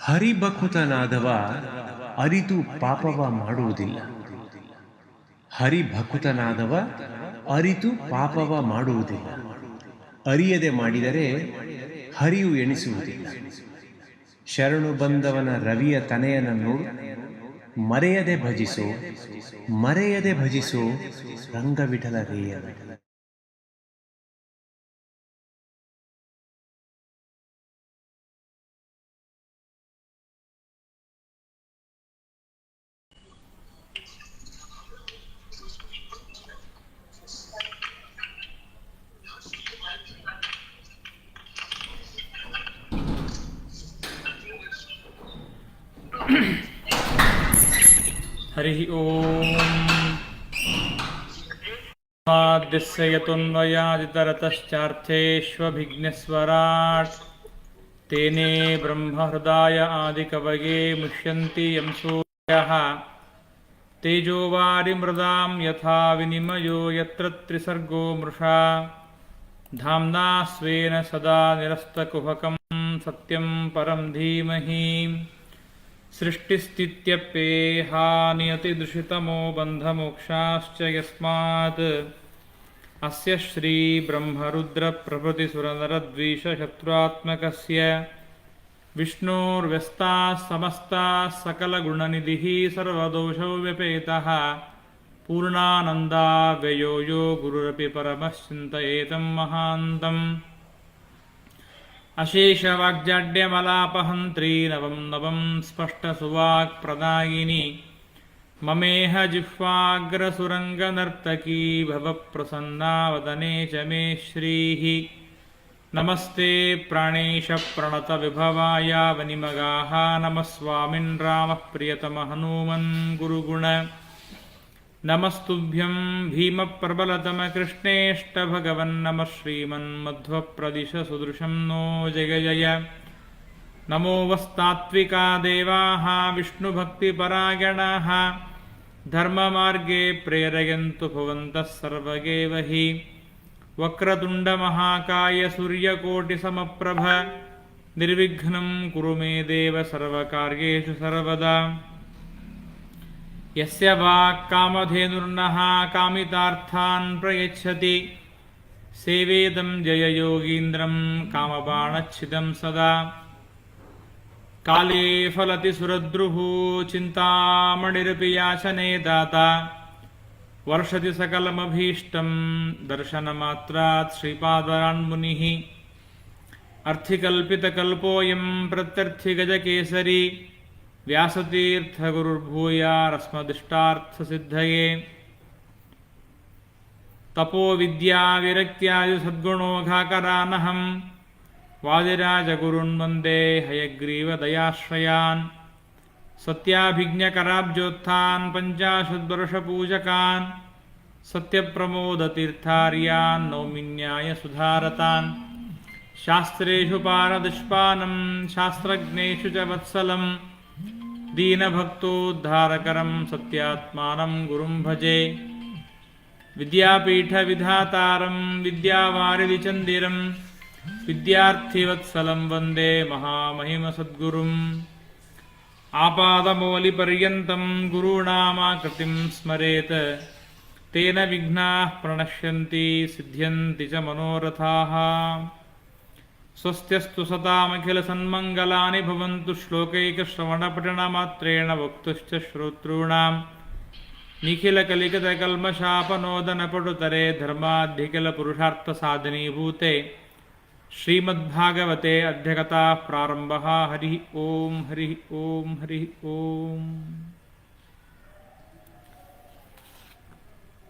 ಹರಿಭಕುತನಾದವ ಅರಿತು ಪಾಪವ ಮಾಡುವುದಿಲ್ಲ. ಹರಿಭಕುತನಾದವ ಅರಿತು ಪಾಪವ ಮಾಡುವುದಿಲ್ಲ. ಅರಿಯದೆ ಮಾಡಿದರೆ ಹರಿಯು ಎಣಿಸುವುದಿಲ್ಲ. ಶರಣು ಬಂದವನ ರವಿಯ ತನೆಯನನ್ನು ಮರೆಯದೆ ಭಜಿಸೋ, ಮರೆಯದೆ ಭಜಿಸೋ ರಂಗವಿಠಲ ರೇಯ. ಹರಿ ಓಂ ಆದ್ಯಸ್ಯ ಯತೋನ್ವಯಾದಿತರತಶ್ಚಾರ್ಥೇಷ್ವಭಿಘ್ನಸ್ವರಾಟ್ ತೇನೇ ಬ್ರಹ್ಮಹೃದಾಯ ಆದಿಕವಯೇ ಮುಷ್ಯಂತಿ ಯಂ ಸೂರ್ಯಃ ತೇಜೋವಾರಿಮೃದಾಂ ಯಥಾ ವಿನಿಮಯೋ ಯತ್ರ ತ್ರಿಸರ್ಗೋ ಮೃಷಾ ಧಾಮ್ನಾ ಸ್ವೇನ ಸದಾ ನಿರಸ್ತಕುಹಕಂ ಸತ್ಯಂ ಪರಂ ಧೀಮಹಿ. ಸೃಷ್ಟಿಸ್ಥಿತ್ಯಪ್ಯೇಹಾನಿಯತಿದೃಶಿತಮೋ ಬಂಧಮೋಕ್ಷಾಶ್ಚ ಯಸ್ಮಾತ್ ಅಸ್ಯ ಶ್ರೀ ಬ್ರಹ್ಮರುದ್ರಪ್ರಭೃತಿಸುರನರದ್ವೀಷಶತ್ರುತ್ಮಕಸ್ಯ ವಿಷ್ಣೋರ್ವ್ಯಸ್ತಾಃ ಸಮಸ್ತಾಃ ಸಕಲಗುಣನಿಧಿಃ ಸರ್ವದೋಷೋ ವ್ಯಪೇತಃ ಪೂರ್ಣಾನಂದಾವ್ಯಯೋ ಯೋ ಗುರುರಪಿ ಪರಮಃ ಚಿಂತಯೇತಂ ಮಹಾಂತಂ. ಅಶೇಷವಾಗ್ಜಾಡ್ಯಮಲಾಪಹಂತ್ರೀ ನವಂ ನವಂ ಸ್ಪಷ್ಟಸುವಾಕ್ಪ್ರದಾಯಿನಿ ಮಮೇಹ ಜಿಹ್ವಾಗ್ರಸುರಂಗನರ್ತಕೀ ಭವಪ್ರಸನ್ನಾ ವದನೆ ಚ ಮೇ ಶ್ರೀಃ. ನಮಸ್ತೆ ಪ್ರಾಣೇಶ ಪ್ರಣತವಿಭವಾಯ ವನಿಮಗಾಃ ನಮಃ ಸ್ವಾಮಿನ್ ರಾಮಃ ಪ್ರಿಯತಮಃ ಹನೂಮನ್ ಗುರುಗುಣ. ನಮಸ್ತುಭ್ಯಂ ಭೀಮಪ್ರಬಲತಮಕೃಷ್ಣೇಷ್ಟಭಗವನ್ನಮಃ ಶ್ರೀಮನ್ಮಧ್ವಪ್ರದಿಶ ಸುದೃಶಂ ನೋ ಜಯ ಜಯ. ನಮೋ ವಸ್ತಾತ್ವಿಕಾ ದೇವಾಃ ವಿಷ್ಣುಭಕ್ತಿಪರಾಯಣಾಃ ಧರ್ಮಮಾರ್ಗೇ ಪ್ರೇರಯन्तु ಭವಂತಃ ಸರ್ವಗೇವ ಹಿ. ವಕ್ರತುಂಡಮಹಾಕಾಯ ಸೂರ್ಯಕೋಟಿಸಮಪ್ರಭ ನಿರ್ವಿಘ್ನಂ ಕುರು ಮೇ ದೇವ ಸರ್ವಕಾರ್ಯೇಷು ಸರ್ವದಾ. ಯಸ್ಯ ವಾಕ್ಕಾಮಧೇನುರ್ನಃ ಕಾಮಿತಾರ್ಥಾನ್ ಪ್ರಯಚ್ಛತಿ ಸೇವೇದಂ ಜಯಯೋಗೀಂದ್ರಂ ಕಾಮಬಾಣಚ್ಛಿದಂ ಸದಾ. ಕಾಲೇ ಫಲತಿ ಸುರದ್ರುಃ ಚಿಂತಾಮಣಿರಪಿ ಯಾಚನೆ ದಾತಾ ವರ್ಷತಿ ಸಕಲಮಭೀಷ್ಟಂ ದರ್ಶನಮಾತ್ರಾತ್ ಶ್ರೀಪಾದಾನ್ಮುನಿಃ. ಅರ್ಥಿಕಲ್ಪಿತಕಲ್ಪೋऽಯಂ ಪ್ರತ್ಯರ್ಥಿಗಜಕೇಸರಿ ವ್ಯಾಸತೀರ್ಥಗುರುರ್ಭೂಯಾರಸ್ಮದಿಷ್ಟಾರ್ಥಸಿದ್ಧಯೇ. ತಪೋವಿದ್ಯಾವಿರಕ್ತ್ಯಾದಿಸದ್ಗುಣೋಘಾಕರಾನಹಂ ವಾದಿರಾಜಗುರುನ್ವಂದೇ ಹಯಗ್ರೀವದಯಾಶ್ರಯಾನ್. ಸತ್ಯಾಭಿಜ್ಞಕರಾಬ್ಜೋತ್ಥಾನ್ ಪಂಚಾಶದ್ವರ್ಷಪೂಜಕಾನ್ ಸತ್ಯಪ್ರಮೋದತೀರ್ಥಾರ್ಯಾನ್ ನೌಮಿನ್ಯಾಯ ಸುಧಾರತಾನ್. ಶಾಸ್ತ್ರೇಷು ಪಾರದುಷ್ಪಾನಂ ಶಾಸ್ತ್ರಜ್ಞೇಷು ಚ ವತ್ಸಲಂ ದೀನಭಕ್ತೋದ್ಧಾರಕರಂ ಸತ್ಯಾತ್ಮಾನಂ ಗುರುಂ ಭಜೆ. ವಿದ್ಯಾಪೀಠವಿಧಾತಾರಂ ವಿದ್ಯಾವಾರಿಧಿಚಂದಿರಂ ವಿದ್ಯಾರ್ಥಿವತ್ಸಲಂ ವಂದೇ ಮಹಾಮಹಿಮಸದ್ಗುರುಂ. ಆಪಾದಮೌಲಿಪರ್ಯಂತಂ ಗುರುಣಾಮಾಕೃತಿಂ ಸ್ಮರೇತ್ ತೇನ ವಿಘ್ನಾಃ ಪ್ರಣಶ್ಯಂತಿ ಸಿದ್ಧ್ಯಂತಿ ಚ ಮನೋರಥಾಃ. ಸ್ವಸ್ತ್ಯಸ್ತು ಸತಾಮಖಿಲಸನ್ಮಂಗಲಾನಿ ಭವಂತು. ಶ್ಲೋಕೈಕಶ್ರವಣಪಠಣಮಾತ್ರೇಣ ವಕ್ತುಶ್ಚ ಶ್ರೋತॄಣಾಂ ನಿಖಿಲಕಲಿಕತಕಲ್ಮಷಾಪನೋದನಪಟುತರೆ ಧರ್ಮಾಧಿಕಲಪುರುಷಾರ್ಥಸಾಧನೀಭೂತೆ ಶ್ರೀಮದ್ಭಾಗವತೆ ಅಧ್ಯಕಥಾ ಪ್ರಾರಂಭಃ. ಹರಿ ಓಂ ಹರಿ ಓಂ ಹರಿ ಓಂ.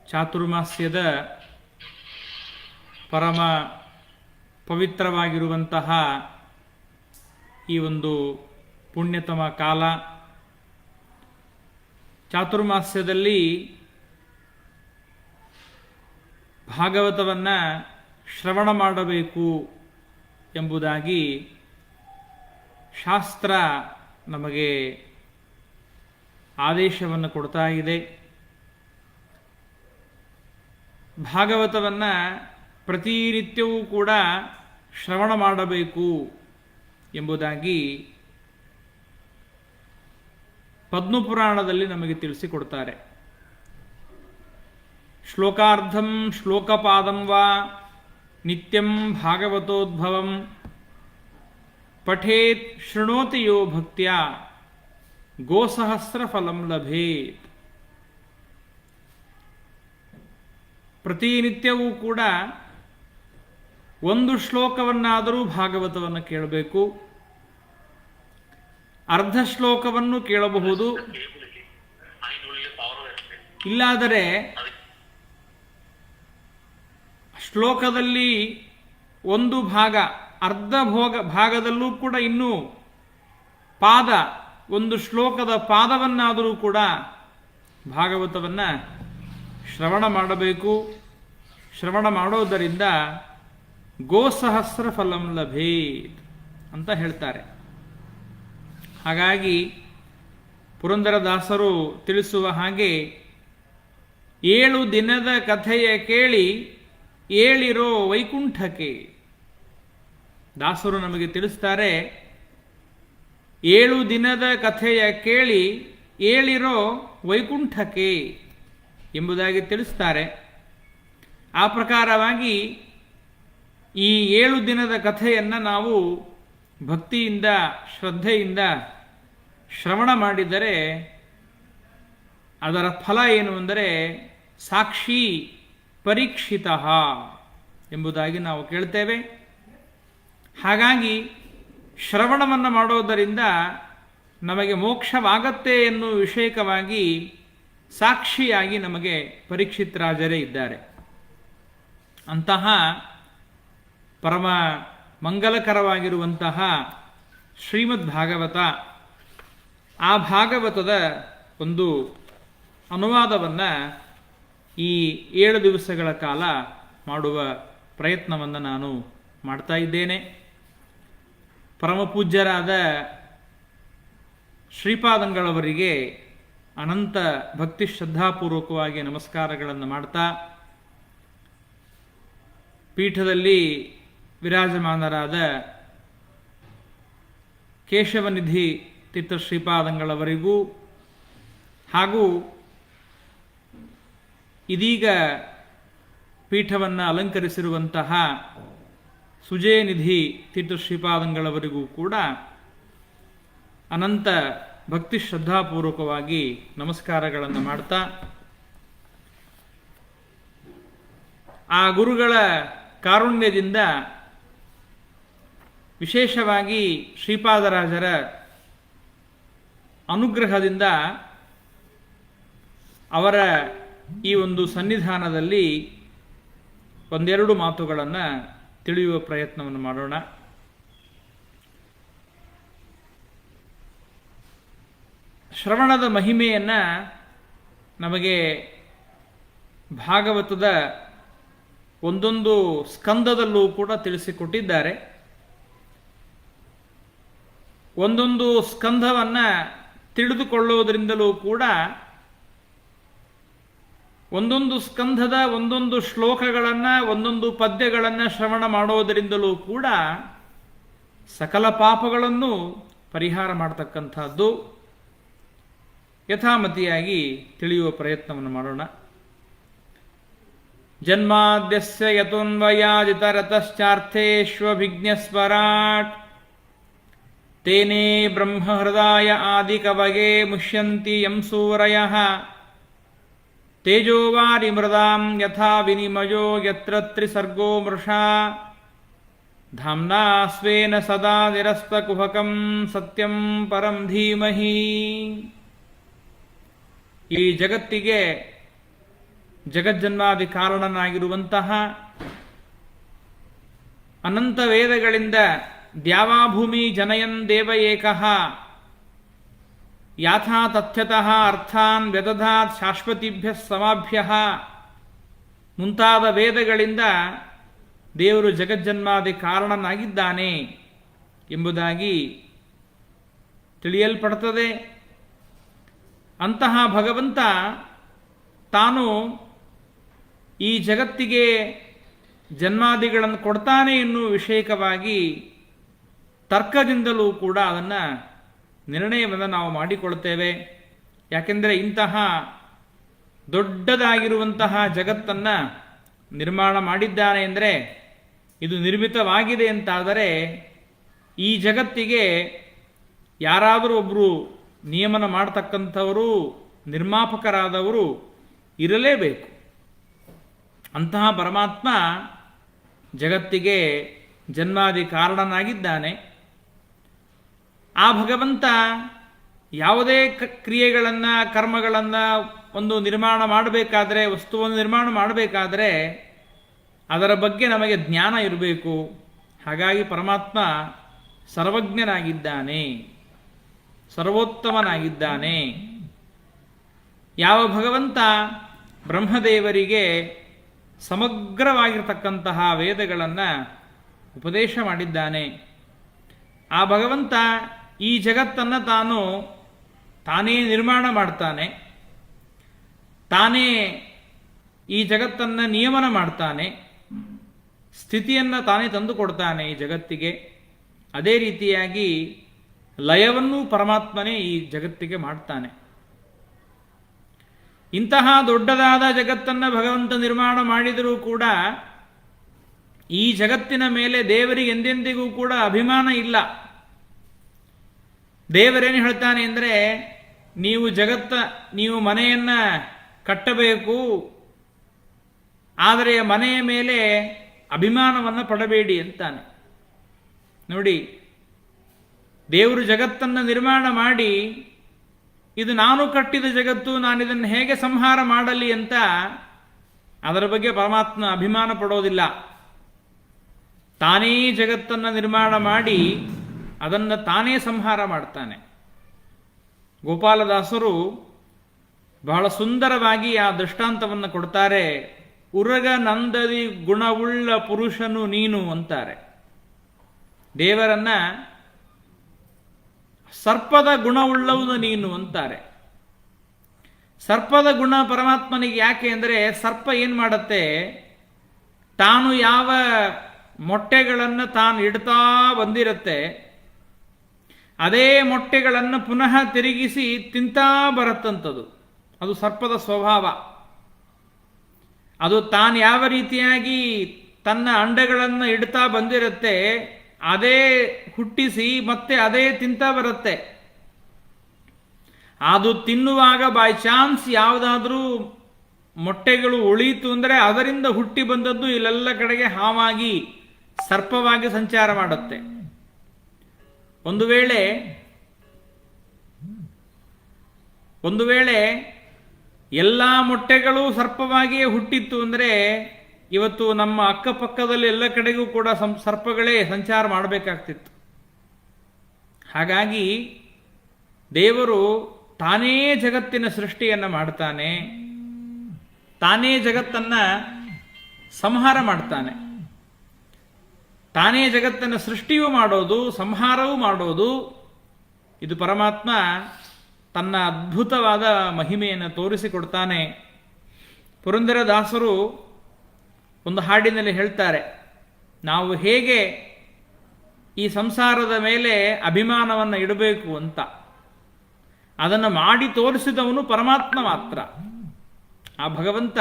ಚಾತುರ್ಮಾಸ್ಯದ ಪರಮ ಪವಿತ್ರವಾಗಿರುವಂತಹ ಈ ಒಂದು ಪುಣ್ಯತಮ ಕಾಲ. ಚಾತುರ್ಮಾಸ್ಯದಲ್ಲಿ ಭಾಗವತವನ್ನು ಶ್ರವಣ ಮಾಡಬೇಕು ಎಂಬುದಾಗಿ ಶಾಸ್ತ್ರ ನಮಗೆ ಆದೇಶವನ್ನು ಕೊಡ್ತಾ ಇದೆ. ಭಾಗವತವನ್ನು ಪ್ರತಿನಿತ್ಯವೂ ಕೂಡ ಶ್ರವಣ ಮಾಡಬೇಕು ಎಂಬುದಾಗಿ ಪದ್ಮಪುರಾಣದಲ್ಲಿ ನಮಗೆ ತಿಳಿಸಿಕೊಡ್ತಾರೆ. ಶ್ಲೋಕಾರ್ಧಂ ಶ್ಲೋಕಪಾದಂ ವಾ ನಿತ್ಯಂ ಭಾಗವತೋದ್ಭವಂ ಪಠೇತ್ ಶೃಣೋತಿ ಯೋ ಭಕ್ತ್ಯ ಗೋಸಹಸ್ರ ಫಲಂ ಲಭೇತ್. ಪ್ರತಿನಿತ್ಯವೂ ಕೂಡ ಒಂದು ಶ್ಲೋಕವನ್ನಾದರೂ ಭಾಗವತವನ್ನು ಕೇಳಬೇಕು. ಅರ್ಧ ಶ್ಲೋಕವನ್ನು ಕೇಳಬಹುದು, ಇಲ್ಲಾದರೆ ಶ್ಲೋಕದಲ್ಲಿ ಒಂದು ಭಾಗ, ಅರ್ಧ ಭಾಗದಲ್ಲೂ ಕೂಡ ಇನ್ನೂ ಪಾದ, ಒಂದು ಶ್ಲೋಕದ ಪಾದವನ್ನಾದರೂ ಕೂಡ ಭಾಗವತವನ್ನು ಶ್ರವಣ ಮಾಡಬೇಕು. ಶ್ರವಣ ಮಾಡೋದರಿಂದ ಗೋಸಹಸ್ರ ಫಲಂ ಲಭೇತ್ ಅಂತ ಹೇಳ್ತಾರೆ. ಹಾಗಾಗಿ ಪುರಂದರದಾಸರು ತಿಳಿಸುವ ಹಾಗೆ 7 ದಿನದ ಕಥೆಯ ಕೇಳಿ ಏಳಿರೋ ವೈಕುಂಠಕ್ಕೆ. ದಾಸರು ನಮಗೆ ತಿಳಿಸ್ತಾರೆ, 7 ದಿನದ ಕಥೆಯ ಕೇಳಿ ಏಳಿರೋ ವೈಕುಂಠಕ್ಕೆ ಎಂಬುದಾಗಿ ತಿಳಿಸ್ತಾರೆ. ಆ ಪ್ರಕಾರವಾಗಿ ಈ 7 ದಿನದ ಕಥೆಯನ್ನು ನಾವು ಭಕ್ತಿಯಿಂದ ಶ್ರದ್ಧೆಯಿಂದ ಶ್ರವಣ ಮಾಡಿದರೆ ಅದರ ಫಲ ಏನು ಅಂದರೆ ಸಾಕ್ಷಿ ಪರೀಕ್ಷಿತ ಎಂಬುದಾಗಿ ನಾವು ಕೇಳ್ತೇವೆ. ಹಾಗಾಗಿ ಶ್ರವಣವನ್ನು ಮಾಡೋದರಿಂದ ನಮಗೆ ಮೋಕ್ಷವಾಗತ್ತೆ ಎನ್ನುವ ವಿಷಯಕವಾಗಿ ಸಾಕ್ಷಿಯಾಗಿ ನಮಗೆ ಪರೀಕ್ಷಿತ್ ರಾಜರೇ ಇದ್ದಾರೆ. ಅಂತಹ ಪರಮ ಮಂಗಲಕರವಾಗಿರುವಂತಹ ಶ್ರೀಮದ್ ಭಾಗವತ, ಆ ಭಾಗವತದ ಒಂದು ಅನುವಾದವನ್ನು ಈ 7 ದಿವಸಗಳ ಕಾಲ ಮಾಡುವ ಪ್ರಯತ್ನವನ್ನು ನಾನು ಮಾಡ್ತಾ ಇದ್ದೇನೆ. ಪರಮಪೂಜ್ಯರಾದ ಶ್ರೀಪಾದಂಗಳವರಿಗೆ ಅನಂತ ಭಕ್ತಿ ಶ್ರದ್ಧಾಪೂರ್ವಕವಾಗಿ ನಮಸ್ಕಾರಗಳನ್ನು ಮಾಡ್ತಾ, ಪೀಠದಲ್ಲಿ ವಿರಾಜಮಾನರಾದ ಕೇಶವನಿಧಿ ತೀರ್ಥ ಶ್ರೀಪಾದಂಗಳವರಿಗೂ ಹಾಗೂ ಇದೀಗ ಪೀಠವನ್ನು ಅಲಂಕರಿಸಿರುವಂತಹ ಸುಜಯನಿಧಿ ತೀರ್ಥ ಶ್ರೀಪಾದಂಗಳವರಿಗೂ ಕೂಡ ಅನಂತ ಭಕ್ತಿ ಶ್ರದ್ಧಾಪೂರ್ವಕವಾಗಿ ನಮಸ್ಕಾರಗಳನ್ನು ಮಾಡ್ತಾ, ಆ ಗುರುಗಳ ಕಾರುಣ್ಯದಿಂದ ವಿಶೇಷವಾಗಿ ಶ್ರೀಪಾದರಾಜರ ಅನುಗ್ರಹದಿಂದ ಅವರ ಈ ಒಂದು ಸನ್ನಿಧಾನದಲ್ಲಿ ಒಂದೆರಡು ಮಾತುಗಳನ್ನು ತಿಳಿಯುವ ಪ್ರಯತ್ನವನ್ನು ಮಾಡೋಣ. ಶ್ರವಣದ ಮಹಿಮೆಯನ್ನು ನಮಗೆ ಭಾಗವತದ ಒಂದೊಂದು ಸ್ಕಂದದಲ್ಲೂ ಕೂಡ ತಿಳಿಸಿಕೊಟ್ಟಿದ್ದಾರೆ. ಒಂದೊಂದು ಸ್ಕಂದವನ್ನು ತಿಳಿದುಕೊಳ್ಳುವುದರಿಂದಲೂ ಕೂಡ ಒಂದೊಂದು ಸ್ಕಂಧದ ಒಂದೊಂದು ಶ್ಲೋಕಗಳನ್ನು ಒಂದೊಂದು ಪದ್ಯಗಳನ್ನು ಶ್ರವಣ ಮಾಡೋದರಿಂದಲೂ ಕೂಡ ಸಕಲ ಪಾಪಗಳನ್ನು ಪರಿಹಾರ ಮಾಡತಕ್ಕಂಥದ್ದು. ಯಥಾಮತಿಯಾಗಿ ತಿಳಿಯುವ ಪ್ರಯತ್ನವನ್ನು ಮಾಡೋಣ. ಜನ್ಮಾದ್ಯಸ್ಯ ಯತೋನ್ವಯಾದಿತರತಶ್ಚಾರ್ಥೇಷ್ವಭಿಜ್ಞಸ್ವರಾಟ್ ತೇನೇ ಬ್ರಹ್ಮಹೃದಾಯ ಆದಿಕವಗೆ ಮುಷ್ಯಂತಿ ಯಂ ಸೂರಯಃ ತೇಜೋವಾರಿ ಮೃದಾಂ ಯಥಾ ವಿನಿಮಯೋ ಯತ್ರ ತ್ರಿಸರ್ಗೋ ಮೃಷಾ ಧಾಮ್ನಾ ಸ್ವೇನ ಸದಾ ನಿರಸ್ತಕುಹಕಂ ಸತ್ಯಂ ಪರಂ ಧೀಮಹಿ. ಈ ಜಗತ್ತಿಗೆ ಜಗಜ್ಜನ್ಮಾದಿ ಕಾರಣನಾಗಿರುವಂತಹ ಅನಂತ ವೇದಗಳಿಂದ ದ್ಯಾವಾಭೂಮಿ ಜನಯನ್ ದೇವ ಏಕಃ ಯಾಥಾ ತಥ್ಯತಃ ಅರ್ಥಾನ್ ವ್ಯದಧಾತ್ ಶಾಶ್ವತಿಭ್ಯ ಸಮಾಭ್ಯ ಮುಂತಾದ ವೇದಗಳಿಂದ ದೇವರು ಜಗಜ್ಜನ್ಮಾದಿ ಕಾರಣನಾಗಿದ್ದಾನೆ ಎಂಬುದಾಗಿ ತಿಳಿಯಲ್ಪಡುತ್ತದೆ. ಅಂತಹ ಭಗವಂತ ತಾನು ಈ ಜಗತ್ತಿಗೆ ಜನ್ಮಾದಿಗಳನ್ನು ಕೊಡ್ತಾನೆ ಎನ್ನುವ ವಿಷಯಕವಾಗಿ ತರ್ಕದಿಂದಲೂ ಕೂಡ ಅದನ್ನು ನಿರ್ಣಯವನ್ನು ನಾವು ಮಾಡಿಕೊಳ್ತೇವೆ. ಯಾಕೆಂದರೆ ಇಂತಹ ದೊಡ್ಡದಾಗಿರುವಂತಹ ಜಗತ್ತನ್ನು ನಿರ್ಮಾಣ ಮಾಡಿದ್ದಾನೆ ಅಂದರೆ ಇದು ನಿರ್ಮಿತವಾಗಿದೆ ಅಂತಾದರೆ ಈ ಜಗತ್ತಿಗೆ ಯಾರಾದರೂ ಒಬ್ಬರು ನಿಯಮನ ಮಾಡತಕ್ಕಂಥವರು, ನಿರ್ಮಾಪಕರಾದವರು ಇರಲೇಬೇಕು. ಅಂತಹ ಪರಮಾತ್ಮ ಜಗತ್ತಿಗೆ ಜನ್ಮಾದಿ ಕಾರಣನಾಗಿದ್ದಾನೆ. ಆ ಭಗವಂತ ಯಾವುದೇ ಕ್ರಿಯೆಗಳನ್ನು, ಕರ್ಮಗಳನ್ನು ಒಂದು ನಿರ್ಮಾಣ ಮಾಡಬೇಕಾದ್ರೆ, ವಸ್ತುವನ್ನು ನಿರ್ಮಾಣ ಮಾಡಬೇಕಾದ್ರೆ ಅದರ ಬಗ್ಗೆ ನಮಗೆ ಜ್ಞಾನ ಇರಬೇಕು. ಹಾಗಾಗಿ ಪರಮಾತ್ಮ ಸರ್ವಜ್ಞನಾಗಿದ್ದಾನೆ, ಸರ್ವೋತ್ತಮನಾಗಿದ್ದಾನೆ. ಯಾವ ಭಗವಂತ ಬ್ರಹ್ಮದೇವರಿಗೆ ಸಮಗ್ರವಾಗಿರತಕ್ಕಂತಹ ವೇದಗಳನ್ನು ಉಪದೇಶ ಮಾಡಿದ್ದಾನೆ, ಆ ಭಗವಂತ ಈ ಜಗತ್ತನ್ನು ತಾನೇ ನಿರ್ಮಾಣ ಮಾಡ್ತಾನೆ, ತಾನೇ ಈ ಜಗತ್ತನ್ನು ನಿಯಮನ ಮಾಡ್ತಾನೆ, ಸ್ಥಿತಿಯನ್ನು ತಾನೇ ತಂದುಕೊಡ್ತಾನೆ ಈ ಜಗತ್ತಿಗೆ. ಅದೇ ರೀತಿಯಾಗಿ ಲಯವನ್ನೂ ಪರಮಾತ್ಮನೇ ಈ ಜಗತ್ತಿಗೆ ಮಾಡ್ತಾನೆ. ಇಂತಹ ದೊಡ್ಡದಾದ ಜಗತ್ತನ್ನು ಭಗವಂತ ನಿರ್ಮಾಣ ಮಾಡಿದರೂ ಕೂಡ ಈ ಜಗತ್ತಿನ ಮೇಲೆ ದೇವರಿಗೆ ಎಂದೆಂದಿಗೂ ಕೂಡ ಅಭಿಮಾನ ಇಲ್ಲ. ದೇವರೇನು ಹೇಳ್ತಾನೆ ಅಂದರೆ, ನೀವು ಮನೆಯನ್ನು ಕಟ್ಟಬೇಕು, ಆದರೆ ಮನೆಯ ಮೇಲೆ ಅಭಿಮಾನವನ್ನು ಪಡಬೇಡಿ ಅಂತಾನೆ. ನೋಡಿ, ದೇವರು ಜಗತ್ತನ್ನು ನಿರ್ಮಾಣ ಮಾಡಿ ಇದು ನಾನು ಕಟ್ಟಿದ ಜಗತ್ತು, ನಾನಿದನ್ನು ಹೇಗೆ ಸಂಹಾರ ಮಾಡಲಿ ಅಂತ ಅದರ ಬಗ್ಗೆ ಪರಮಾತ್ಮ ಅಭಿಮಾನ ಪಡೋದಿಲ್ಲ. ತಾನೇ ಜಗತ್ತನ್ನು ನಿರ್ಮಾಣ ಮಾಡಿ ಅದನ್ನು ತಾನೇ ಸಂಹಾರ ಮಾಡ್ತಾನೆ. ಗೋಪಾಲದಾಸರು ಬಹಳ ಸುಂದರವಾಗಿ ಆ ದೃಷ್ಟಾಂತವನ್ನು ಕೊಡ್ತಾರೆ. ಉರಗ ನಂದದಿ ಗುಣವುಳ್ಳ ಪುರುಷನು ನೀನು ಅಂತಾರೆ. ದೇವರನ್ನ ಸರ್ಪದ ಗುಣವುಳ್ಳವನು ನೀನು ಅಂತಾರೆ. ಸರ್ಪದ ಗುಣ ಪರಮಾತ್ಮನಿಗೆ ಯಾಕೆ ಅಂದರೆ, ಸರ್ಪ ಏನು ಮಾಡುತ್ತೆ, ತಾನು ಯಾವ ಮೊಟ್ಟೆಗಳನ್ನು ತಾನು ಇಡ್ತಾ ಬಂದಿರುತ್ತೆ ಅದೇ ಮೊಟ್ಟೆಗಳನ್ನು ಪುನಃ ತಿರುಗಿಸಿ ತಿಂತಾ ಬರುತ್ತಂಥದ್ದು. ಅದು ಸರ್ಪದ ಸ್ವಭಾವ. ಅದು ತಾನು ಯಾವ ರೀತಿಯಾಗಿ ತನ್ನ ಅಂಡಗಳನ್ನು ಇಡ್ತಾ ಬಂದಿರುತ್ತೆ ಅದೇ ಹುಟ್ಟಿಸಿ ಮತ್ತೆ ಅದೇ ತಿಂತಾ ಬರುತ್ತೆ. ಅದು ತಿನ್ನುವಾಗ ಬೈ ಚಾನ್ಸ್ ಯಾವುದಾದ್ರೂ ಮೊಟ್ಟೆಗಳು ಉಳಿಯಿತು ಅಂದರೆ ಅದರಿಂದ ಹುಟ್ಟಿ ಬಂದದ್ದು ಇಲ್ಲೆಲ್ಲ ಕಡೆಗೆ ಹಾವಾಗಿ ಸರ್ಪವಾಗಿ ಸಂಚಾರ ಮಾಡುತ್ತೆ. ಒಂದು ವೇಳೆ ಎಲ್ಲ ಮೊಟ್ಟೆಗಳು ಸರ್ಪವಾಗಿಯೇ ಹುಟ್ಟಿತ್ತು ಅಂದರೆ ಇವತ್ತು ನಮ್ಮ ಅಕ್ಕಪಕ್ಕದಲ್ಲಿ ಎಲ್ಲ ಕಡೆಗೂ ಕೂಡ ಸರ್ಪಗಳೇ ಸಂಚಾರ ಮಾಡಬೇಕಾಗ್ತಿತ್ತು. ಹಾಗಾಗಿ ದೇವರು ತಾನೇ ಜಗತ್ತಿನ ಸೃಷ್ಟಿಯನ್ನು ಮಾಡ್ತಾನೆ, ತಾನೇ ಜಗತ್ತನ್ನು ಸಂಹಾರ ಮಾಡ್ತಾನೆ. ತಾನೇ ಜಗತ್ತನ್ನು ಸೃಷ್ಟಿಯೂ ಮಾಡೋದು, ಸಂಹಾರವೂ ಮಾಡೋದು, ಇದು ಪರಮಾತ್ಮ ತನ್ನ ಅದ್ಭುತವಾದ ಮಹಿಮೆಯನ್ನು ತೋರಿಸಿಕೊಡ್ತಾನೆ. ಪುರಂದರದಾಸರು ಒಂದು ಹಾಡಿನಲ್ಲಿ ಹೇಳ್ತಾರೆ, ನಾವು ಹೇಗೆ ಈ ಸಂಸಾರದ ಮೇಲೆ ಅಭಿಮಾನವನ್ನು ಇಡಬೇಕು ಅಂತ. ಅದನ್ನು ಮಾಡಿ ತೋರಿಸಿದವನು ಪರಮಾತ್ಮ ಮಾತ್ರ. ಆ ಭಗವಂತ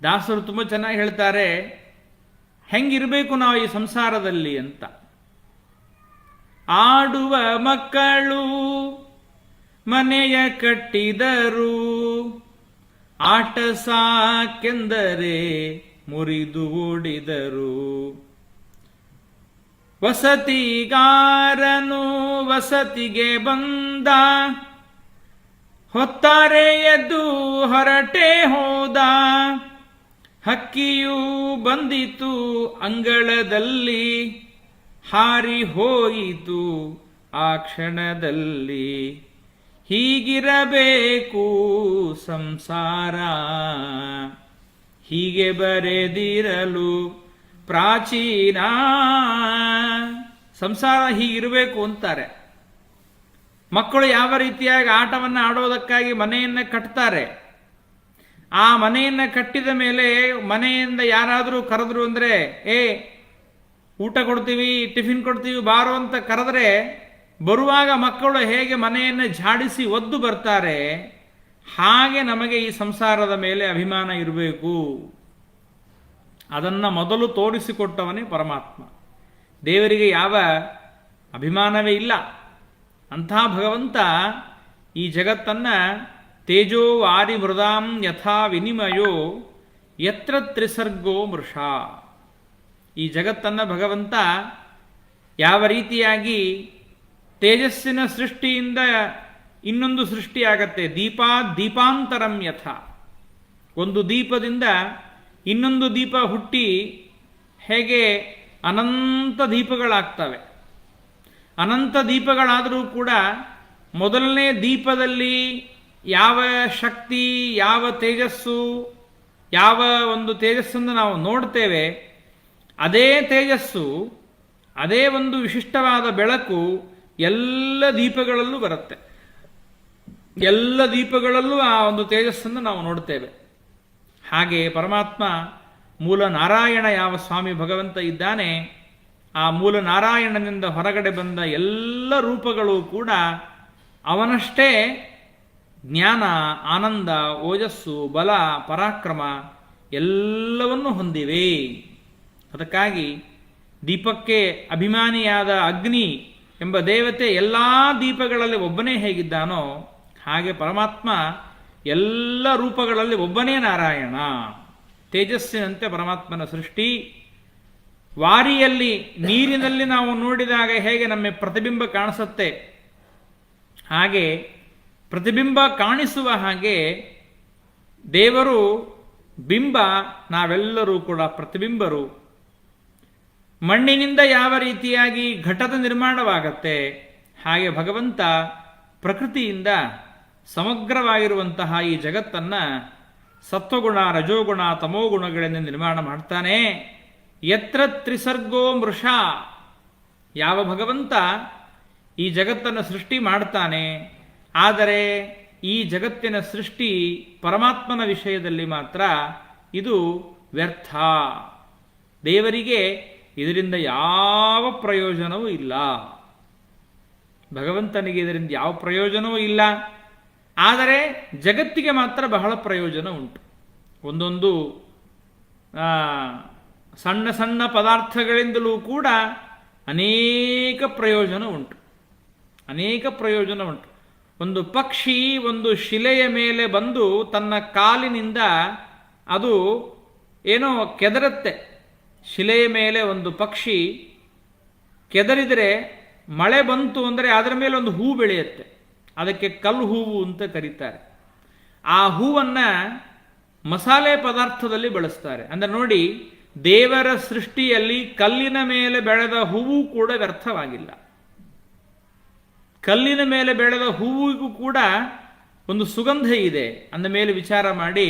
ದಾಸರು ತುಂಬ ಚೆನ್ನಾಗಿ ಹೇಳ್ತಾರೆ, ಹೆಂಗಿರಬೇಕು ನಾವು ಈ ಸಂಸಾರದಲ್ಲಿ ಅಂತ. ಆಡುವ ಮಕ್ಕಳು ಮನೆಯ ಕಟ್ಟಿದರು, ಆಟ ಸಾಕೆಂದರೆ ಮುರಿದು ಓಡಿದರು. ವಸತಿಗಾರನು ವಸತಿಗೆ ಬಂದ, ಹೊತ್ತಾರೆ ಎದ್ದು ಹೊರಟೆ ಹೋದ. ಹಕ್ಕಿಯೂ ಬಂದಿತು ಅಂಗಳದಲ್ಲಿ, ಹಾರಿ ಹೋಯಿತು ಆ ಕ್ಷಣದಲ್ಲಿ. ಹೀಗಿರಬೇಕು ಸಂಸಾರ, ಹೀಗೆ ಬರೆದಿರಲು ಪ್ರಾಚೀನ. ಸಂಸಾರ ಹೀಗಿರಬೇಕು ಅಂತಾರೆ. ಮಕ್ಕಳು ಯಾವ ರೀತಿಯಾಗಿ ಆಟವನ್ನು ಆಡೋದಕ್ಕಾಗಿ ಮನೆಯನ್ನು ಕಟ್ತಾರೆ, ಆ ಮನೆಯನ್ನು ಕಟ್ಟಿದ ಮೇಲೆ ಮನೆಯಿಂದ ಯಾರಾದರೂ ಕರೆದ್ರು ಅಂದರೆ, ಊಟ ಕೊಡ್ತೀವಿ, ಟಿಫಿನ್ ಕೊಡ್ತೀವಿ, ಬಾರೋ ಅಂತ ಕರೆದ್ರೆ ಬರುವಾಗ ಮಕ್ಕಳು ಹೇಗೆ ಮನೆಯನ್ನು ಝಾಡಿಸಿ ಒದ್ದು ಬರ್ತಾರೆ, ಹಾಗೆ ನಮಗೆ ಈ ಸಂಸಾರದ ಮೇಲೆ ಅಭಿಮಾನ ಇರಬೇಕು. ಅದನ್ನು ಮೊದಲು ತೋರಿಸಿಕೊಟ್ಟವನೇ ಪರಮಾತ್ಮ. ದೇವರಿಗೆ ಯಾವ ಅಭಿಮಾನವೇ ಇಲ್ಲ. ಅಂಥ ಭಗವಂತ ಈ ಜಗತ್ತನ್ನು ತೇಜೋ ವಾರಿ ಮೃದಾಂ ಯಥಾ ವಿನಿಮಯೋ ಯತ್ರ ತ್ರಿಸರ್ಗೋ ಮೃಷಾ, ಈ ಜಗತ್ತನ್ನು ಭಗವಂತ ಯಾವ ರೀತಿಯಾಗಿ ತೇಜಸ್ಸಿನ ಸೃಷ್ಟಿಯಿಂದ ಇನ್ನೊಂದು ಸೃಷ್ಟಿಯಾಗತ್ತೆ, ದೀಪಾಂತರಂ ಯಥ, ಒಂದು ದೀಪದಿಂದ ಇನ್ನೊಂದು ದೀಪ ಹುಟ್ಟಿ ಹೇಗೆ ಅನಂತ ದೀಪಗಳಾಗ್ತವೆ. ಅನಂತ ದೀಪಗಳಾದರೂ ಕೂಡ ಮೊದಲನೇ ದೀಪದಲ್ಲಿ ಯಾವ ಶಕ್ತಿ, ಯಾವ ತೇಜಸ್ಸು, ಯಾವ ಒಂದು ತೇಜಸ್ಸನ್ನು ನಾವು ನೋಡ್ತೇವೆ, ಅದೇ ತೇಜಸ್ಸು, ಅದೇ ಒಂದು ವಿಶಿಷ್ಟವಾದ ಬೆಳಕು ಎಲ್ಲ ದೀಪಗಳಲ್ಲೂ ಬರುತ್ತೆ. ಎಲ್ಲ ದೀಪಗಳಲ್ಲೂ ಆ ಒಂದು ತೇಜಸ್ಸನ್ನು ನಾವು ನೋಡ್ತೇವೆ. ಹಾಗೆ ಪರಮಾತ್ಮ ಮೂಲ ನಾರಾಯಣ ಯಾವ ಸ್ವಾಮಿ ಭಗವಂತ ಇದ್ದಾನೆ, ಆ ಮೂಲ ನಾರಾಯಣನಿಂದ ಹೊರಗಡೆ ಬಂದ ಎಲ್ಲ ರೂಪಗಳು ಕೂಡ ಅವನಷ್ಟೇ ಜ್ಞಾನ, ಆನಂದ, ಓಜಸ್ಸು, ಬಲ, ಪರಾಕ್ರಮ ಎಲ್ಲವನ್ನೂ ಹೊಂದಿವೆ. ಅದಕ್ಕಾಗಿ ದೀಪಕ್ಕೆ ಅಭಿಮಾನಿಯಾದ ಅಗ್ನಿ ಎಂಬ ದೇವತೆ ಎಲ್ಲ ದೀಪಗಳಲ್ಲಿ ಒಬ್ಬನೇ ಹೇಗಿದ್ದಾನೋ, ಹಾಗೆ ಪರಮಾತ್ಮ ಎಲ್ಲ ರೂಪಗಳಲ್ಲಿ ಒಬ್ಬನೇ ನಾರಾಯಣ. ತೇಜಸ್ಸಿನಂತೆ ಪರಮಾತ್ಮನ ಸೃಷ್ಟಿ. ವಾರಿಯಲ್ಲಿ ನೀರಿನಲ್ಲಿ ನಾವು ನೋಡಿದಾಗ ಹೇಗೆ ನಮ್ಮ ಪ್ರತಿಬಿಂಬ ಕಾಣಿಸುತ್ತೆ, ಹಾಗೆ ಪ್ರತಿಬಿಂಬ ಕಾಣಿಸುವ ಹಾಗೆ ದೇವರು ಬಿಂಬ, ನಾವೆಲ್ಲರೂ ಕೂಡ ಪ್ರತಿಬಿಂಬರು. ಮಣ್ಣಿನಿಂದ ಯಾವ ರೀತಿಯಾಗಿ ಘಟದ ನಿರ್ಮಾಣವಾಗತ್ತೆ, ಹಾಗೆ ಭಗವಂತ ಪ್ರಕೃತಿಯಿಂದ ಸಮಗ್ರವಾಗಿರುವಂತಹ ಈ ಜಗತ್ತನ್ನು ಸತ್ವಗುಣ, ರಜೋಗುಣ, ತಮೋಗುಣಗಳಿಂದ ನಿರ್ಮಾಣ ಮಾಡ್ತಾನೆ. ಯತ್ರ ತ್ರಿಸರ್ಗೋ ಮೃಷಾ, ಯಾವ ಭಗವಂತ ಈ ಜಗತ್ತನ್ನು ಸೃಷ್ಟಿ ಮಾಡ್ತಾನೆ, ಆದರೆ ಈ ಜಗತ್ತಿನ ಸೃಷ್ಟಿ ಪರಮಾತ್ಮನ ವಿಷಯದಲ್ಲಿ ಮಾತ್ರ ಇದು ವ್ಯರ್ಥ. ದೇವರಿಗೆ ಇದರಿಂದ ಯಾವ ಪ್ರಯೋಜನವೂ ಇಲ್ಲ. ಭಗವಂತನಿಗೆ ಇದರಿಂದ ಯಾವ ಪ್ರಯೋಜನವೂ ಇಲ್ಲ. ಆದರೆ ಜಗತ್ತಿಗೆ ಮಾತ್ರ ಬಹಳ ಪ್ರಯೋಜನ ಉಂಟು. ಒಂದೊಂದು ಸಣ್ಣ ಸಣ್ಣ ಪದಾರ್ಥಗಳಿಂದಲೂ ಕೂಡ ಅನೇಕ ಪ್ರಯೋಜನ ಉಂಟು. ಅನೇಕ ಪ್ರಯೋಜನ ಉಂಟು. ಒಂದು ಪಕ್ಷಿ ಒಂದು ಶಿಲೆಯ ಮೇಲೆ ಬಂದು ತನ್ನ ಕಾಲಿನಿಂದ ಅದು ಏನೋ ಕೆದರುತ್ತೆ. ಶಿಲೆಯ ಮೇಲೆ ಒಂದು ಪಕ್ಷಿ ಕೆದರಿದರೆ ಮಳೆ ಬಂತು ಅಂದರೆ ಅದರ ಮೇಲೆ ಒಂದು ಹೂ ಬೆಳೆಯುತ್ತೆ. ಅದಕ್ಕೆ ಕಲ್ಲು ಹೂವು ಅಂತ ಕರೀತಾರೆ. ಆ ಹೂವನ್ನು ಮಸಾಲೆ ಪದಾರ್ಥದಲ್ಲಿ ಬಳಸ್ತಾರೆ. ಅಂದರೆ ನೋಡಿ, ದೇವರ ಸೃಷ್ಟಿಯಲ್ಲಿ ಕಲ್ಲಿನ ಮೇಲೆ ಬೆಳೆದ ಹೂವು ಕೂಡ ವ್ಯರ್ಥವಾಗಿಲ್ಲ. ಕಲ್ಲಿನ ಮೇಲೆ ಬೆಳೆದ ಹೂವಿಗೂ ಕೂಡ ಒಂದು ಸುಗಂಧ ಇದೆ. ಅಂದ ಮೇಲೆ ವಿಚಾರ ಮಾಡಿ,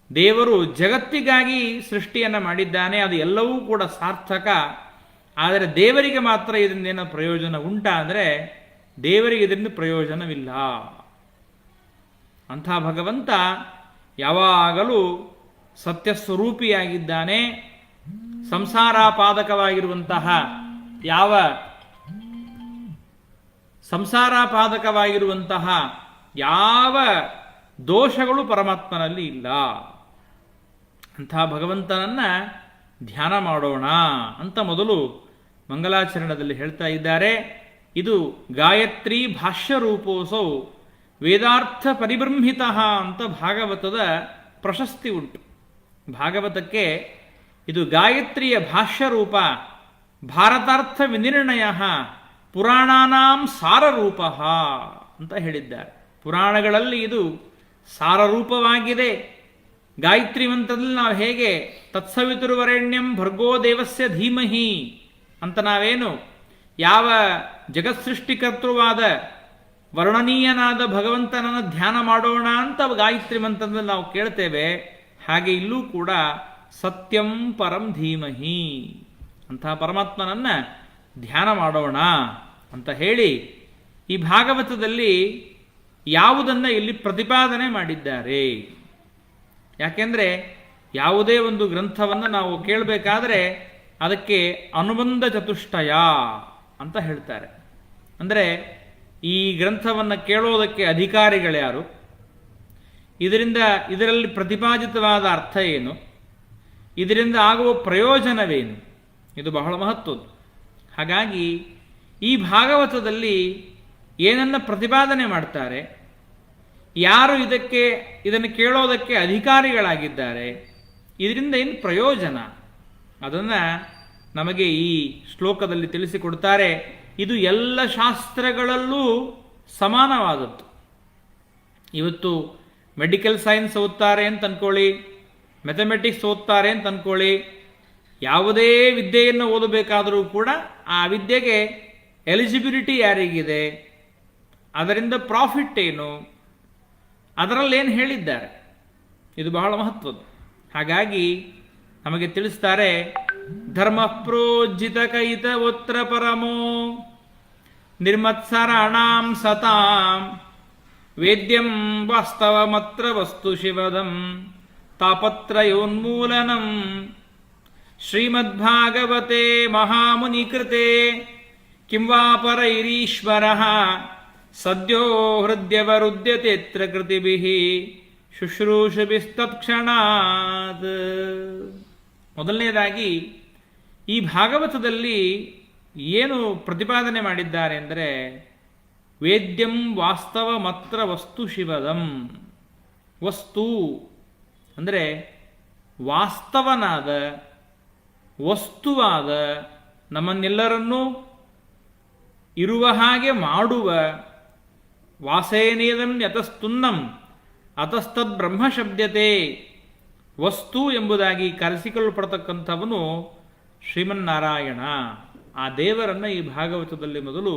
ದೇವರು ಜಗತ್ತಿಗಾಗಿ ಸೃಷ್ಟಿಯನ್ನು ಮಾಡಿದ್ದಾನೆ, ಅದು ಎಲ್ಲವೂ ಕೂಡ ಸಾರ್ಥಕ. ಆದರೆ ದೇವರಿಗೆ ಮಾತ್ರ ಇದರಿಂದ ಏನೋ ಪ್ರಯೋಜನ ಉಂಟಾ ಅಂದರೆ ದೇವರಿಗೆ ಇದರಿಂದ ಪ್ರಯೋಜನವಿಲ್ಲ. ಅಂಥ ಭಗವಂತ ಯಾವಾಗಲೂ ಸತ್ಯಸ್ವರೂಪಿಯಾಗಿದ್ದಾನೆ. ಸಂಸಾರಾಪಾದಕವಾಗಿರುವಂತಹ ಯಾವ ದೋಷಗಳು ಪರಮಾತ್ಮನಲ್ಲಿ ಇಲ್ಲ. ಅಂಥ ಭಗವಂತನನ್ನ ಧ್ಯಾನ ಮಾಡೋಣ ಅಂತ ಮೊದಲು ಮಂಗಲಾಚರಣದಲ್ಲಿ ಹೇಳ್ತಾ ಇದ್ದಾರೆ. ಇದು ಗಾಯತ್ರಿ ಭಾಷ್ಯ ರೂಪೋಸೌ ವೇದಾರ್ಥ ಪರಿಬ್ರಹ್ಮಿತ ಅಂತ ಭಾಗವತದ ಪ್ರಶಸ್ತಿ ಉಂಟು. ಭಾಗವತಕ್ಕೆ ಇದು ಗಾಯತ್ರಿಯ ಭಾಷ್ಯ ರೂಪ, ಭಾರತಾರ್ಥ ವಿನಿರ್ಣಯ, ಪುರಾಣಾನಾಂ ಸಾರರೂಪ ಅಂತ ಹೇಳಿದ್ದಾರೆ. ಪುರಾಣಗಳಲ್ಲಿ ಇದು ಸಾರರೂಪವಾಗಿದೆ. ಗಾಯತ್ರಿ ಮಂತ್ರದಲ್ಲಿ ನಾವು ಹೇಗೆ ತತ್ಸವಿತುರ್ವರೆಣ್ಯಂ ಭರ್ಗೋ ದೇವಸ್ಯ ಧೀಮಹಿ ಅಂತ ನಾವೇನು ಯಾವ ಜಗತ್ಸೃಷ್ಟಿಕರ್ತೃವಾದ ವರ್ಣನೀಯನಾದ ಭಗವಂತನನ್ನು ಧ್ಯಾನ ಮಾಡೋಣ ಅಂತ ಗಾಯತ್ರಿ ಮಂತ್ರದಲ್ಲಿ ನಾವು ಕೇಳ್ತೇವೆ, ಹಾಗೆ ಇಲ್ಲೂ ಕೂಡ ಸತ್ಯಂ ಪರಂ ಧೀಮಹಿ ಅಂತಹ ಪರಮಾತ್ಮನನ್ನು ಧ್ಯಾನ ಮಾಡೋಣ ಅಂತ ಹೇಳಿ ಈ ಭಾಗವತದಲ್ಲಿ ಯಾವುದನ್ನು ಇಲ್ಲಿ ಪ್ರತಿಪಾದನೆ ಮಾಡಿದ್ದಾರೆ. ಯಾಕೆಂದರೆ ಯಾವುದೇ ಒಂದು ಗ್ರಂಥವನ್ನು ನಾವು ಕೇಳಬೇಕಾದ್ರೆ ಅದಕ್ಕೆ ಅನುಬಂಧ ಚತುಷ್ಟಯ ಅಂತ ಹೇಳ್ತಾರೆ. ಅಂದರೆ ಈ ಗ್ರಂಥವನ್ನು ಕೇಳೋದಕ್ಕೆ ಅಧಿಕಾರಿಗಳ್ಯಾರು, ಇದರಲ್ಲಿ ಪ್ರತಿಪಾದಿತವಾದ ಅರ್ಥ ಏನು, ಇದರಿಂದ ಆಗುವ ಪ್ರಯೋಜನವೇನು, ಇದು ಬಹಳ ಮಹತ್ವದ್ದು. ಹಾಗಾಗಿ ಈ ಭಾಗವತದಲ್ಲಿ ಏನನ್ನು ಪ್ರತಿಪಾದನೆ ಮಾಡ್ತಾರೆ, ಯಾರು ಇದನ್ನು ಕೇಳೋದಕ್ಕೆ ಅಧಿಕಾರಿಗಳಾಗಿದ್ದಾರೆ, ಇದರಿಂದ ಏನು ಪ್ರಯೋಜನ, ಅದನ್ನು ನಮಗೆ ಈ ಶ್ಲೋಕದಲ್ಲಿ ತಿಳಿಸಿಕೊಡ್ತಾರೆ. ಇದು ಎಲ್ಲ ಶಾಸ್ತ್ರಗಳಲ್ಲೂ ಸಮಾನವಾದದ್ದು. ಇವತ್ತು ಮೆಡಿಕಲ್ ಸೈನ್ಸ್ ಓದ್ತಾರೆ ಅಂತ ಅಂದ್ಕೊಳ್ಳಿ, ಮ್ಯಾಥಮೆಟಿಕ್ಸ್ ಓದ್ತಾರೆ ಅಂತ ಅಂದ್ಕೊಳ್ಳಿ, ಯಾವುದೇ ವಿದ್ಯೆಯನ್ನು ಓದಬೇಕಾದರೂ ಕೂಡ ಆ ವಿದ್ಯೆಗೆ ಎಲಿಜಿಬಿಲಿಟಿ ಯಾರಿಗಿದೆ, ಅದರಿಂದ ಪ್ರಾಫಿಟ್ ಏನು, ಅದರಲ್ಲೇನು ಹೇಳಿದ್ದಾರೆ, ಇದು ಬಹಳ ಮಹತ್ವದ್ದು. ಹಾಗಾಗಿ ನಮಗೆ ತಿಳಿಸ್ತಾರೆ, ಧರ್ಮ ಪ್ರೋಜ್ಜಿತ ಕೈತ ಉತ್ರ ಪರಮೋ ನಿರ್ಮತ್ಸರಾಣಾಂ ಸತಾಂ ವೇದ್ಯಂ ವಾಸ್ತವಮತ್ರ ವಸ್ತು ಶಿವದಂ ತಾಪತ್ರಯೋನ್ಮೂಲನಂ ಶ್ರೀಮದ್ಭಾಗವತೆ ಮಹಾಮುನಿಕೃತೆ ಕಿಂ ವಾ ಪರೈರೀಶ್ವರಃ ಸದ್ಯೋ ಹೃದಯವರುದ್ಯತೆತ್ರ ಕೃತಿಭಿಃ ಶುಶ್ರೂಷಭಿಸ್ತತ್ಕ್ಷಣಾತ್. ಮೊದಲನೇದಾಗಿ ಈ ಭಾಗವತದಲ್ಲಿ ಏನು ಪ್ರತಿಪಾದನೆ ಮಾಡಿದ್ದಾರೆ ಅಂದರೆ, ವೇದ್ಯಂ ವಾಸ್ತವ ಮಾತ್ರ ವಸ್ತು ಶಿವದಂ. ವಸ್ತು ಅಂದರೆ ವಾಸ್ತವನಾದ, ವಸ್ತುವಾದ, ನಮ್ಮನ್ನೆಲ್ಲರನ್ನೂ ಇರುವ ಹಾಗೆ ಮಾಡುವ, ವಾಸೇನೇದಂ ಯತಸ್ತುನ್ನಂ ಅತಸ್ತದ್ ಬ್ರಹ್ಮ ಶಬ್ದತೆ, ವಸ್ತು ಎಂಬುದಾಗಿ ಕರೆಸಿಕೊಳ್ಳಲ್ಪಡ್ತಕ್ಕಂಥವನು ಶ್ರೀಮನ್ನಾರಾಯಣ. ಆ ದೇವರನ್ನು ಈ ಭಾಗವತದಲ್ಲಿ ಮೊದಲು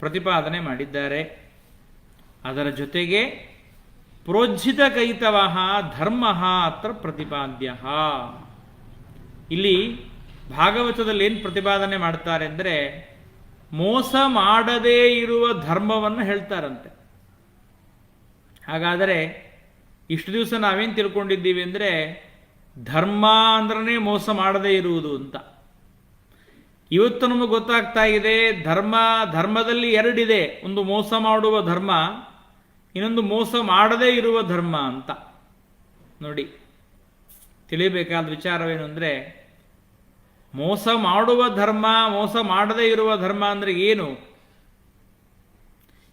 ಪ್ರತಿಪಾದನೆ ಮಾಡಿದ್ದಾರೆ. ಅದರ ಜೊತೆಗೆ ಪ್ರೋಜ್ಜಿತ ಕೈತವಃ ಧರ್ಮ ಅತ್ರ ಪ್ರತಿಪಾದ್ಯ. ಇಲ್ಲಿ ಭಾಗವತದಲ್ಲಿ ಏನು ಪ್ರತಿಪಾದನೆ ಮಾಡ್ತಾರೆ ಅಂದರೆ, ಮೋಸ ಮಾಡದೇ ಇರುವ ಧರ್ಮವನ್ನು ಹೇಳ್ತಾರಂತೆ. ಹಾಗಾದರೆ ಇಷ್ಟು ದಿವಸ ನಾವೇನು ತಿಳ್ಕೊಂಡಿದ್ದೀವಿ ಅಂದರೆ, ಧರ್ಮ ಅಂದ್ರೆ ಮೋಸ ಮಾಡದೇ ಇರುವುದು ಅಂತ. ಇವತ್ತು ನಮಗೆ ಗೊತ್ತಾಗ್ತಾ ಇದೆ, ಧರ್ಮದಲ್ಲಿ ಎರಡಿದೆ, ಒಂದು ಮೋಸ ಮಾಡುವ ಧರ್ಮ, ಇನ್ನೊಂದು ಮೋಸ ಮಾಡದೇ ಇರುವ ಧರ್ಮ ಅಂತ. ನೋಡಿ, ತಿಳಿಯಬೇಕಾದ ವಿಚಾರವೇನು ಅಂದರೆ, ಮೋಸ ಮಾಡುವ ಧರ್ಮ, ಮೋಸ ಮಾಡದೇ ಇರುವ ಧರ್ಮ ಅಂದರೆ ಏನು?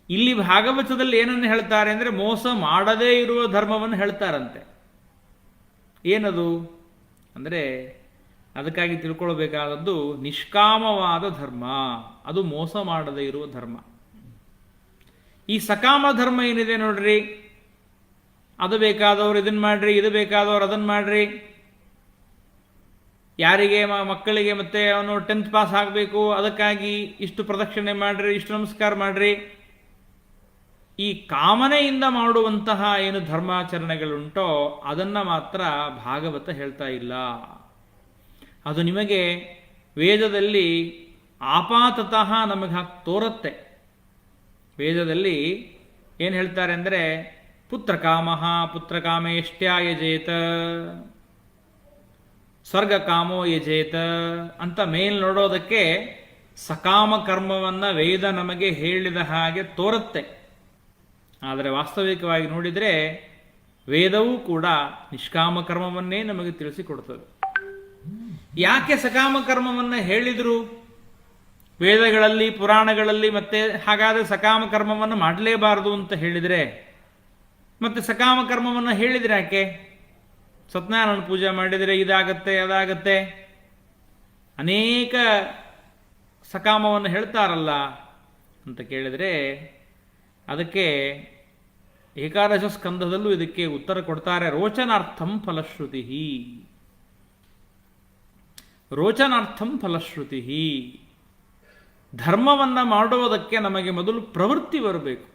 ಇಲ್ಲಿ ಭಾಗವತದಲ್ಲಿ ಏನನ್ನು ಹೇಳ್ತಾರೆ ಅಂದರೆ, ಮೋಸ ಮಾಡದೇ ಇರುವ ಧರ್ಮವನ್ನು ಹೇಳ್ತಾರಂತೆ. ಏನದು ಅಂದರೆ, ಅದಕ್ಕಾಗಿ ತಿಳ್ಕೊಳ್ಬೇಕಾದದ್ದು ನಿಷ್ಕಾಮವಾದ ಧರ್ಮ, ಅದು ಮೋಸ ಮಾಡದೇ ಇರುವ ಧರ್ಮ. ಈ ಸಕಾಮ ಧರ್ಮ ಏನಿದೆ ನೋಡ್ರಿ, ಅದು ಬೇಕಾದವ್ರು ಇದನ್ನು ಮಾಡ್ರಿ, ಇದು ಬೇಕಾದವ್ರು ಅದನ್ನು ಮಾಡ್ರಿ, ಯಾರಿಗೆ ಮಕ್ಕಳಿಗೆ ಮತ್ತೆ ಅವನು 10th ಪಾಸ್ ಆಗಬೇಕು, ಅದಕ್ಕಾಗಿ ಇಷ್ಟು ಪ್ರದಕ್ಷಿಣೆ ಮಾಡ್ರಿ, ಇಷ್ಟು ನಮಸ್ಕಾರ ಮಾಡ್ರಿ, ಈ ಕಾಮನೆಯಿಂದ ಮಾಡುವಂತಹ ಏನು ಧರ್ಮಾಚರಣೆಗಳುಂಟೋ ಅದನ್ನು ಮಾತ್ರ ಭಾಗವತ ಹೇಳ್ತಾ ಇಲ್ಲ. ಅದು ನಿಮಗೆ ವೇದದಲ್ಲಿ ಆಪಾತತಃ ನಮಗೆ ಹಾಕಿ ತೋರುತ್ತೆ. ವೇದದಲ್ಲಿ ಏನು ಹೇಳ್ತಾರೆ ಅಂದರೆ, ಪುತ್ರಕಾಮಃ ಪುತ್ರಕಾಮೇಷ್ಟ್ಯಾ ಯಜೇತ, ಸ್ವರ್ಗಕಾಮೋ ಯಜೇತ ಅಂತ ಮೇಲ್ ನೋಡೋದಕ್ಕೆ ಸಕಾಮ ಕರ್ಮವನ್ನು ವೇದ ನಮಗೆ ಹೇಳಿದ ಹಾಗೆ ತೋರುತ್ತೆ. ಆದರೆ ವಾಸ್ತವಿಕವಾಗಿ ನೋಡಿದರೆ ವೇದವೂ ಕೂಡ ನಿಷ್ಕಾಮ ಕರ್ಮವನ್ನೇ ನಮಗೆ ತಿಳಿಸಿಕೊಡ್ತದೆ. ಯಾಕೆ ಸಕಾಮ ಕರ್ಮವನ್ನು ಹೇಳಿದರು ವೇದಗಳಲ್ಲಿ, ಪುರಾಣಗಳಲ್ಲಿ? ಮತ್ತೆ ಹಾಗಾದರೆ ಸಕಾಮ ಕರ್ಮವನ್ನು ಮಾಡಲೇಬಾರದು ಅಂತ ಹೇಳಿದರೆ, ಮತ್ತೆ ಸಕಾಮ ಕರ್ಮವನ್ನು ಹೇಳಿದರೆ ಯಾಕೆ? ಸತ್ಯನಾರಾಯಣ ಪೂಜೆ ಮಾಡಿದರೆ ಇದಾಗತ್ತೆ, ಅದಾಗತ್ತೆ, ಅನೇಕ ಸಕಾಮವನ್ನು ಹೇಳ್ತಾರಲ್ಲ ಅಂತ ಕೇಳಿದರೆ, ಅದಕ್ಕೆ ಏಕಾದಶ ಸ್ಕಂದದಲ್ಲೂ ಇದಕ್ಕೆ ಉತ್ತರ ಕೊಡ್ತಾರೆ. ರೋಚನಾರ್ಥಂ ಫಲಶ್ರುತಿ, ರೋಚನಾರ್ಥಂ ಫಲಶ್ರುತಿ. ಧರ್ಮವನ್ನು ಮಾಡುವುದಕ್ಕೆ ನಮಗೆ ಮೊದಲು ಪ್ರವೃತ್ತಿ ಬರಬೇಕು.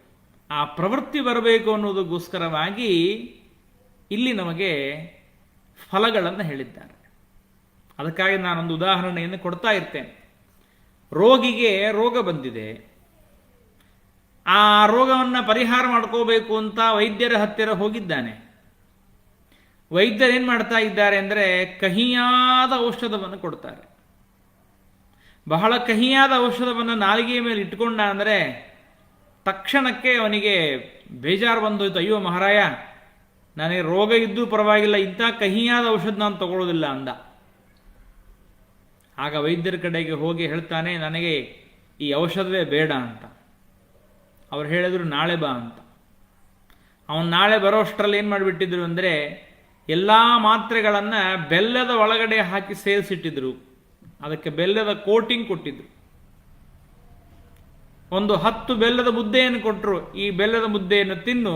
ಆ ಪ್ರವೃತ್ತಿ ಬರಬೇಕು ಅನ್ನೋದಕ್ಕೋಸ್ಕರವಾಗಿ ಇಲ್ಲಿ ನಮಗೆ ಫಲಗಳನ್ನು ಹೇಳಿದ್ದಾರೆ. ಅದಕ್ಕಾಗಿ ನಾನೊಂದು ಉದಾಹರಣೆಯನ್ನು ಕೊಡ್ತಾ ಇರ್ತೇನೆ. ರೋಗಿಗೆ ರೋಗ ಬಂದಿದೆ, ಆ ರೋಗವನ್ನು ಪರಿಹಾರ ಮಾಡ್ಕೋಬೇಕು ಅಂತ ವೈದ್ಯರ ಹತ್ತಿರ ಹೋಗಿದ್ದಾನೆ. ವೈದ್ಯರು ಏನು ಮಾಡ್ತಾ ಇದ್ದಾರೆ ಅಂದರೆ, ಕಹಿಯಾದ ಔಷಧವನ್ನು ಕೊಡ್ತಾರೆ. ಬಹಳ ಕಹಿಯಾದ ಔಷಧವನ್ನು ನಾಲಿಗೆಯ ಮೇಲೆ ಇಟ್ಕೊಂಡ ಅಂದರೆ ತಕ್ಷಣಕ್ಕೆ ಅವನಿಗೆ ಬೇಜಾರು ಬಂದೋಯ್ತು. ಅಯ್ಯೋ ಮಹಾರಾಯ, ನನಗೆ ರೋಗ ಇದ್ದೂ ಪರವಾಗಿಲ್ಲ, ಇಂಥ ಕಹಿಯಾದ ಔಷಧ ನಾನು ತಗೊಳ್ಳೋದಿಲ್ಲ ಅಂದ. ಆಗ ವೈದ್ಯರ ಕಡೆಗೆ ಹೋಗಿ ಹೇಳ್ತಾನೆ, ನನಗೆ ಈ ಔಷಧವೇ ಬೇಡ ಅಂತ. ಅವ್ರು ಹೇಳಿದ್ರು ನಾಳೆ ಬಾ ಅಂತ. ಅವನು ನಾಳೆ ಬರೋಷ್ಟರಲ್ಲಿ ಏನು ಮಾಡಿಬಿಟ್ಟಿದ್ರು ಅಂದರೆ ಎಲ್ಲ ಮಾತ್ರೆಗಳನ್ನು ಬೆಲ್ಲದ ಒಳಗಡೆ ಹಾಕಿ ಸೇರಿಸಿಟ್ಟಿದ್ರು. ಅದಕ್ಕೆ ಬೆಲ್ಲದ ಕೋಟಿಂಗ್ ಕೊಟ್ಟಿದ್ರು. ಒಂದು 10 ಬೆಲ್ಲದ ಮುದ್ದೆಯನ್ನು ಕೊಟ್ಟರು, ಈ ಬೆಲ್ಲದ ಮುದ್ದೆಯನ್ನು ತಿನ್ನು,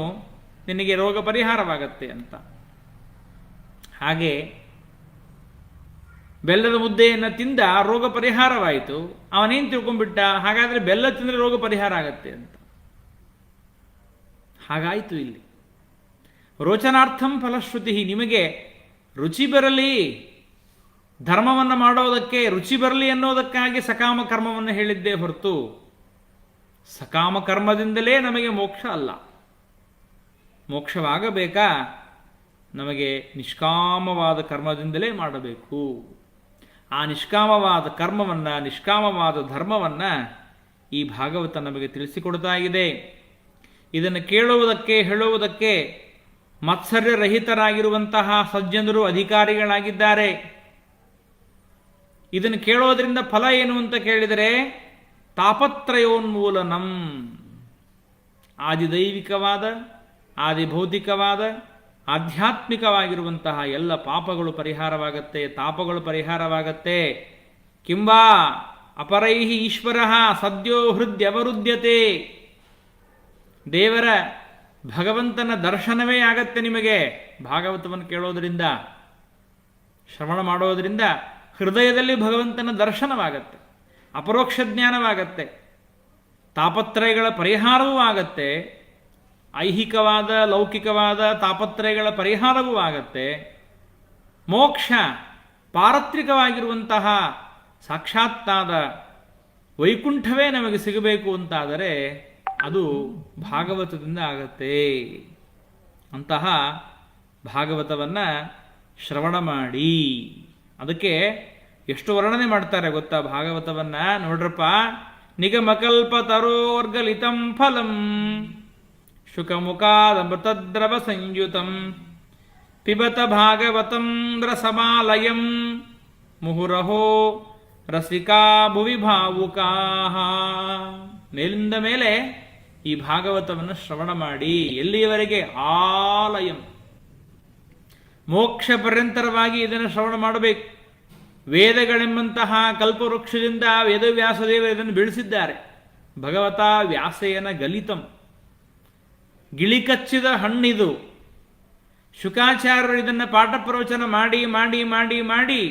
ನಿನಗೆ ರೋಗ ಪರಿಹಾರವಾಗತ್ತೆ ಅಂತ. ಹಾಗೆ ಬೆಲ್ಲದ ಮುದ್ದೆಯನ್ನು ತಿಂದ, ರೋಗ ಪರಿಹಾರವಾಯಿತು. ಅವನೇನು ತಿಳ್ಕೊಂಡ್ಬಿಟ್ಟ, ಹಾಗಾದರೆ ಬೆಲ್ಲ ತಿಂದರೆ ರೋಗ ಪರಿಹಾರ ಆಗತ್ತೆ ಅಂತ. ಹಾಗಾಯಿತು ಇಲ್ಲಿ. ರೋಚನಾರ್ಥಂ ಫಲಶ್ರುತಿ, ನಿಮಗೆ ರುಚಿ ಬರಲಿ, ಧರ್ಮವನ್ನು ಮಾಡೋದಕ್ಕೆ ರುಚಿ ಬರಲಿ ಅನ್ನೋದಕ್ಕಾಗಿ ಸಕಾಮ ಕರ್ಮವನ್ನು ಹೇಳಿದ್ದೇ ಹೊರತು ಸಕಾಮ ಕರ್ಮದಿಂದಲೇ ನಮಗೆ ಮೋಕ್ಷ ಅಲ್ಲ. ಮೋಕ್ಷವಾಗಬೇಕಾ, ನಮಗೆ ನಿಷ್ಕಾಮವಾದ ಕರ್ಮದಿಂದಲೇ ಮಾಡಬೇಕು. ಆ ನಿಷ್ಕಾಮವಾದ ಕರ್ಮವನ್ನು, ನಿಷ್ಕಾಮವಾದ ಧರ್ಮವನ್ನು ಈ ಭಾಗವತ ನಮಗೆ ತಿಳಿಸಿಕೊಡ್ತಾ ಇದೆ. ಇದನ್ನು ಕೇಳುವುದಕ್ಕೆ, ಹೇಳುವುದಕ್ಕೆ ಮತ್ಸರ್ಯರಹಿತರಾಗಿರುವಂತಹ ಸಜ್ಜನರು ಅಧಿಕಾರಿಗಳಾಗಿದ್ದಾರೆ. ಇದನ್ನು ಕೇಳೋದ್ರಿಂದ ಫಲ ಏನು ಅಂತ ಕೇಳಿದರೆ ತಾಪತ್ರಯೋನ್ಮೂಲನಂ, ಆದಿದೈವಿಕವಾದ, ಆದಿಭೌತಿಕವಾದ, ಆಧ್ಯಾತ್ಮಿಕವಾಗಿರುವಂತಹ ಎಲ್ಲ ಪಾಪಗಳು ಪರಿಹಾರವಾಗತ್ತೆ, ತಾಪಗಳು ಪರಿಹಾರವಾಗತ್ತೆ. ಕಿಂವಾ ಅಪರೈಹಿ ಈಶ್ವರ ಸದ್ಯೋ ಹೃದ್ಯವರುದ್ಯತೆ, ದೇವರ ಭಗವಂತನ ದರ್ಶನವೇ ಆಗತ್ತೆ ನಿಮಗೆ ಭಾಗವತವನ್ನು ಕೇಳೋದರಿಂದ, ಶ್ರವಣ ಮಾಡೋದರಿಂದ ಹೃದಯದಲ್ಲಿ ಭಗವಂತನ ದರ್ಶನವಾಗತ್ತೆ, ಅಪರೋಕ್ಷ ಜ್ಞಾನವಾಗತ್ತೆ, ತಾಪತ್ರಯಗಳ ಪರಿಹಾರವೂ ಆಗತ್ತೆ, ಐಹಿಕವಾದ ಲೌಕಿಕವಾದ ತಾಪತ್ರಯಗಳ ಪರಿಹಾರವೂ ಆಗತ್ತೆ. ಮೋಕ್ಷ ಪಾರತ್ರಿಕವಾಗಿರುವಂತಹ ಸಾಕ್ಷಾತ್ತಾದ ವೈಕುಂಠವೇ ನಮಗೆ ಸಿಗಬೇಕು ಅಂತಾದರೆ ಅದು ಭಾಗವತದಿಂದ ಆಗತ್ತೆ. ಅಂತಹ ಭಾಗವತವನ್ನು ಶ್ರವಣ ಮಾಡಿ. ಅದಕ್ಕೆ ಎಷ್ಟು ವರ್ಣನೆ ಮಾಡ್ತಾರೆ ಗೊತ್ತಾ ಭಾಗವತವನ್ನು? ನೋಡ್ರಪ್ಪ, ನಿಗಮಕಲ್ಪತರೋರ್ಗಲಿತಂ ಫಲಂ ಶುಕಮುಖಾದಮೃತದ್ರವ ಸಂಯುತಂ ಪಿಬತ ಭಾಗವತಂ ರಸಮಾಲಯಂ ಮುಹುರಹೋ ರಸಿಕಾ ಭುವಿ ಭಾವುಕಾಃ. ಮೇಲಿಂದ ಮೇಲೆ ಈ ಭಾಗವತವನ್ನು ಶ್ರವಣ ಮಾಡಿ. ಎಲ್ಲಿಯವರೆಗೆ? ಆಲಯಂ, ಮೋಕ್ಷ ಪರ್ಯಂತರವಾಗಿ ಇದನ್ನು ಶ್ರವಣ ಮಾಡಬೇಕು. ವೇದಗಳೆಂಬಂತಹ ಕಲ್ಪವೃಕ್ಷದಿಂದ ವೇದವ್ಯಾಸದೇವರು ಇದನ್ನು ಬೆಳೆಸಿದ್ದಾರೆ. ಭಗವತ ವ್ಯಾಸೇನ ಗಲಿತಂ, ಗಿಳಿಕಚ್ಚಿದ ಹಣ್ಣಿದು. ಶುಕಾಚಾರ್ಯರು ಇದನ್ನು ಪಾಠ ಪ್ರವಚನ ಮಾಡಿ ಮಾಡಿ ಮಾಡಿ ಮಾಡಿ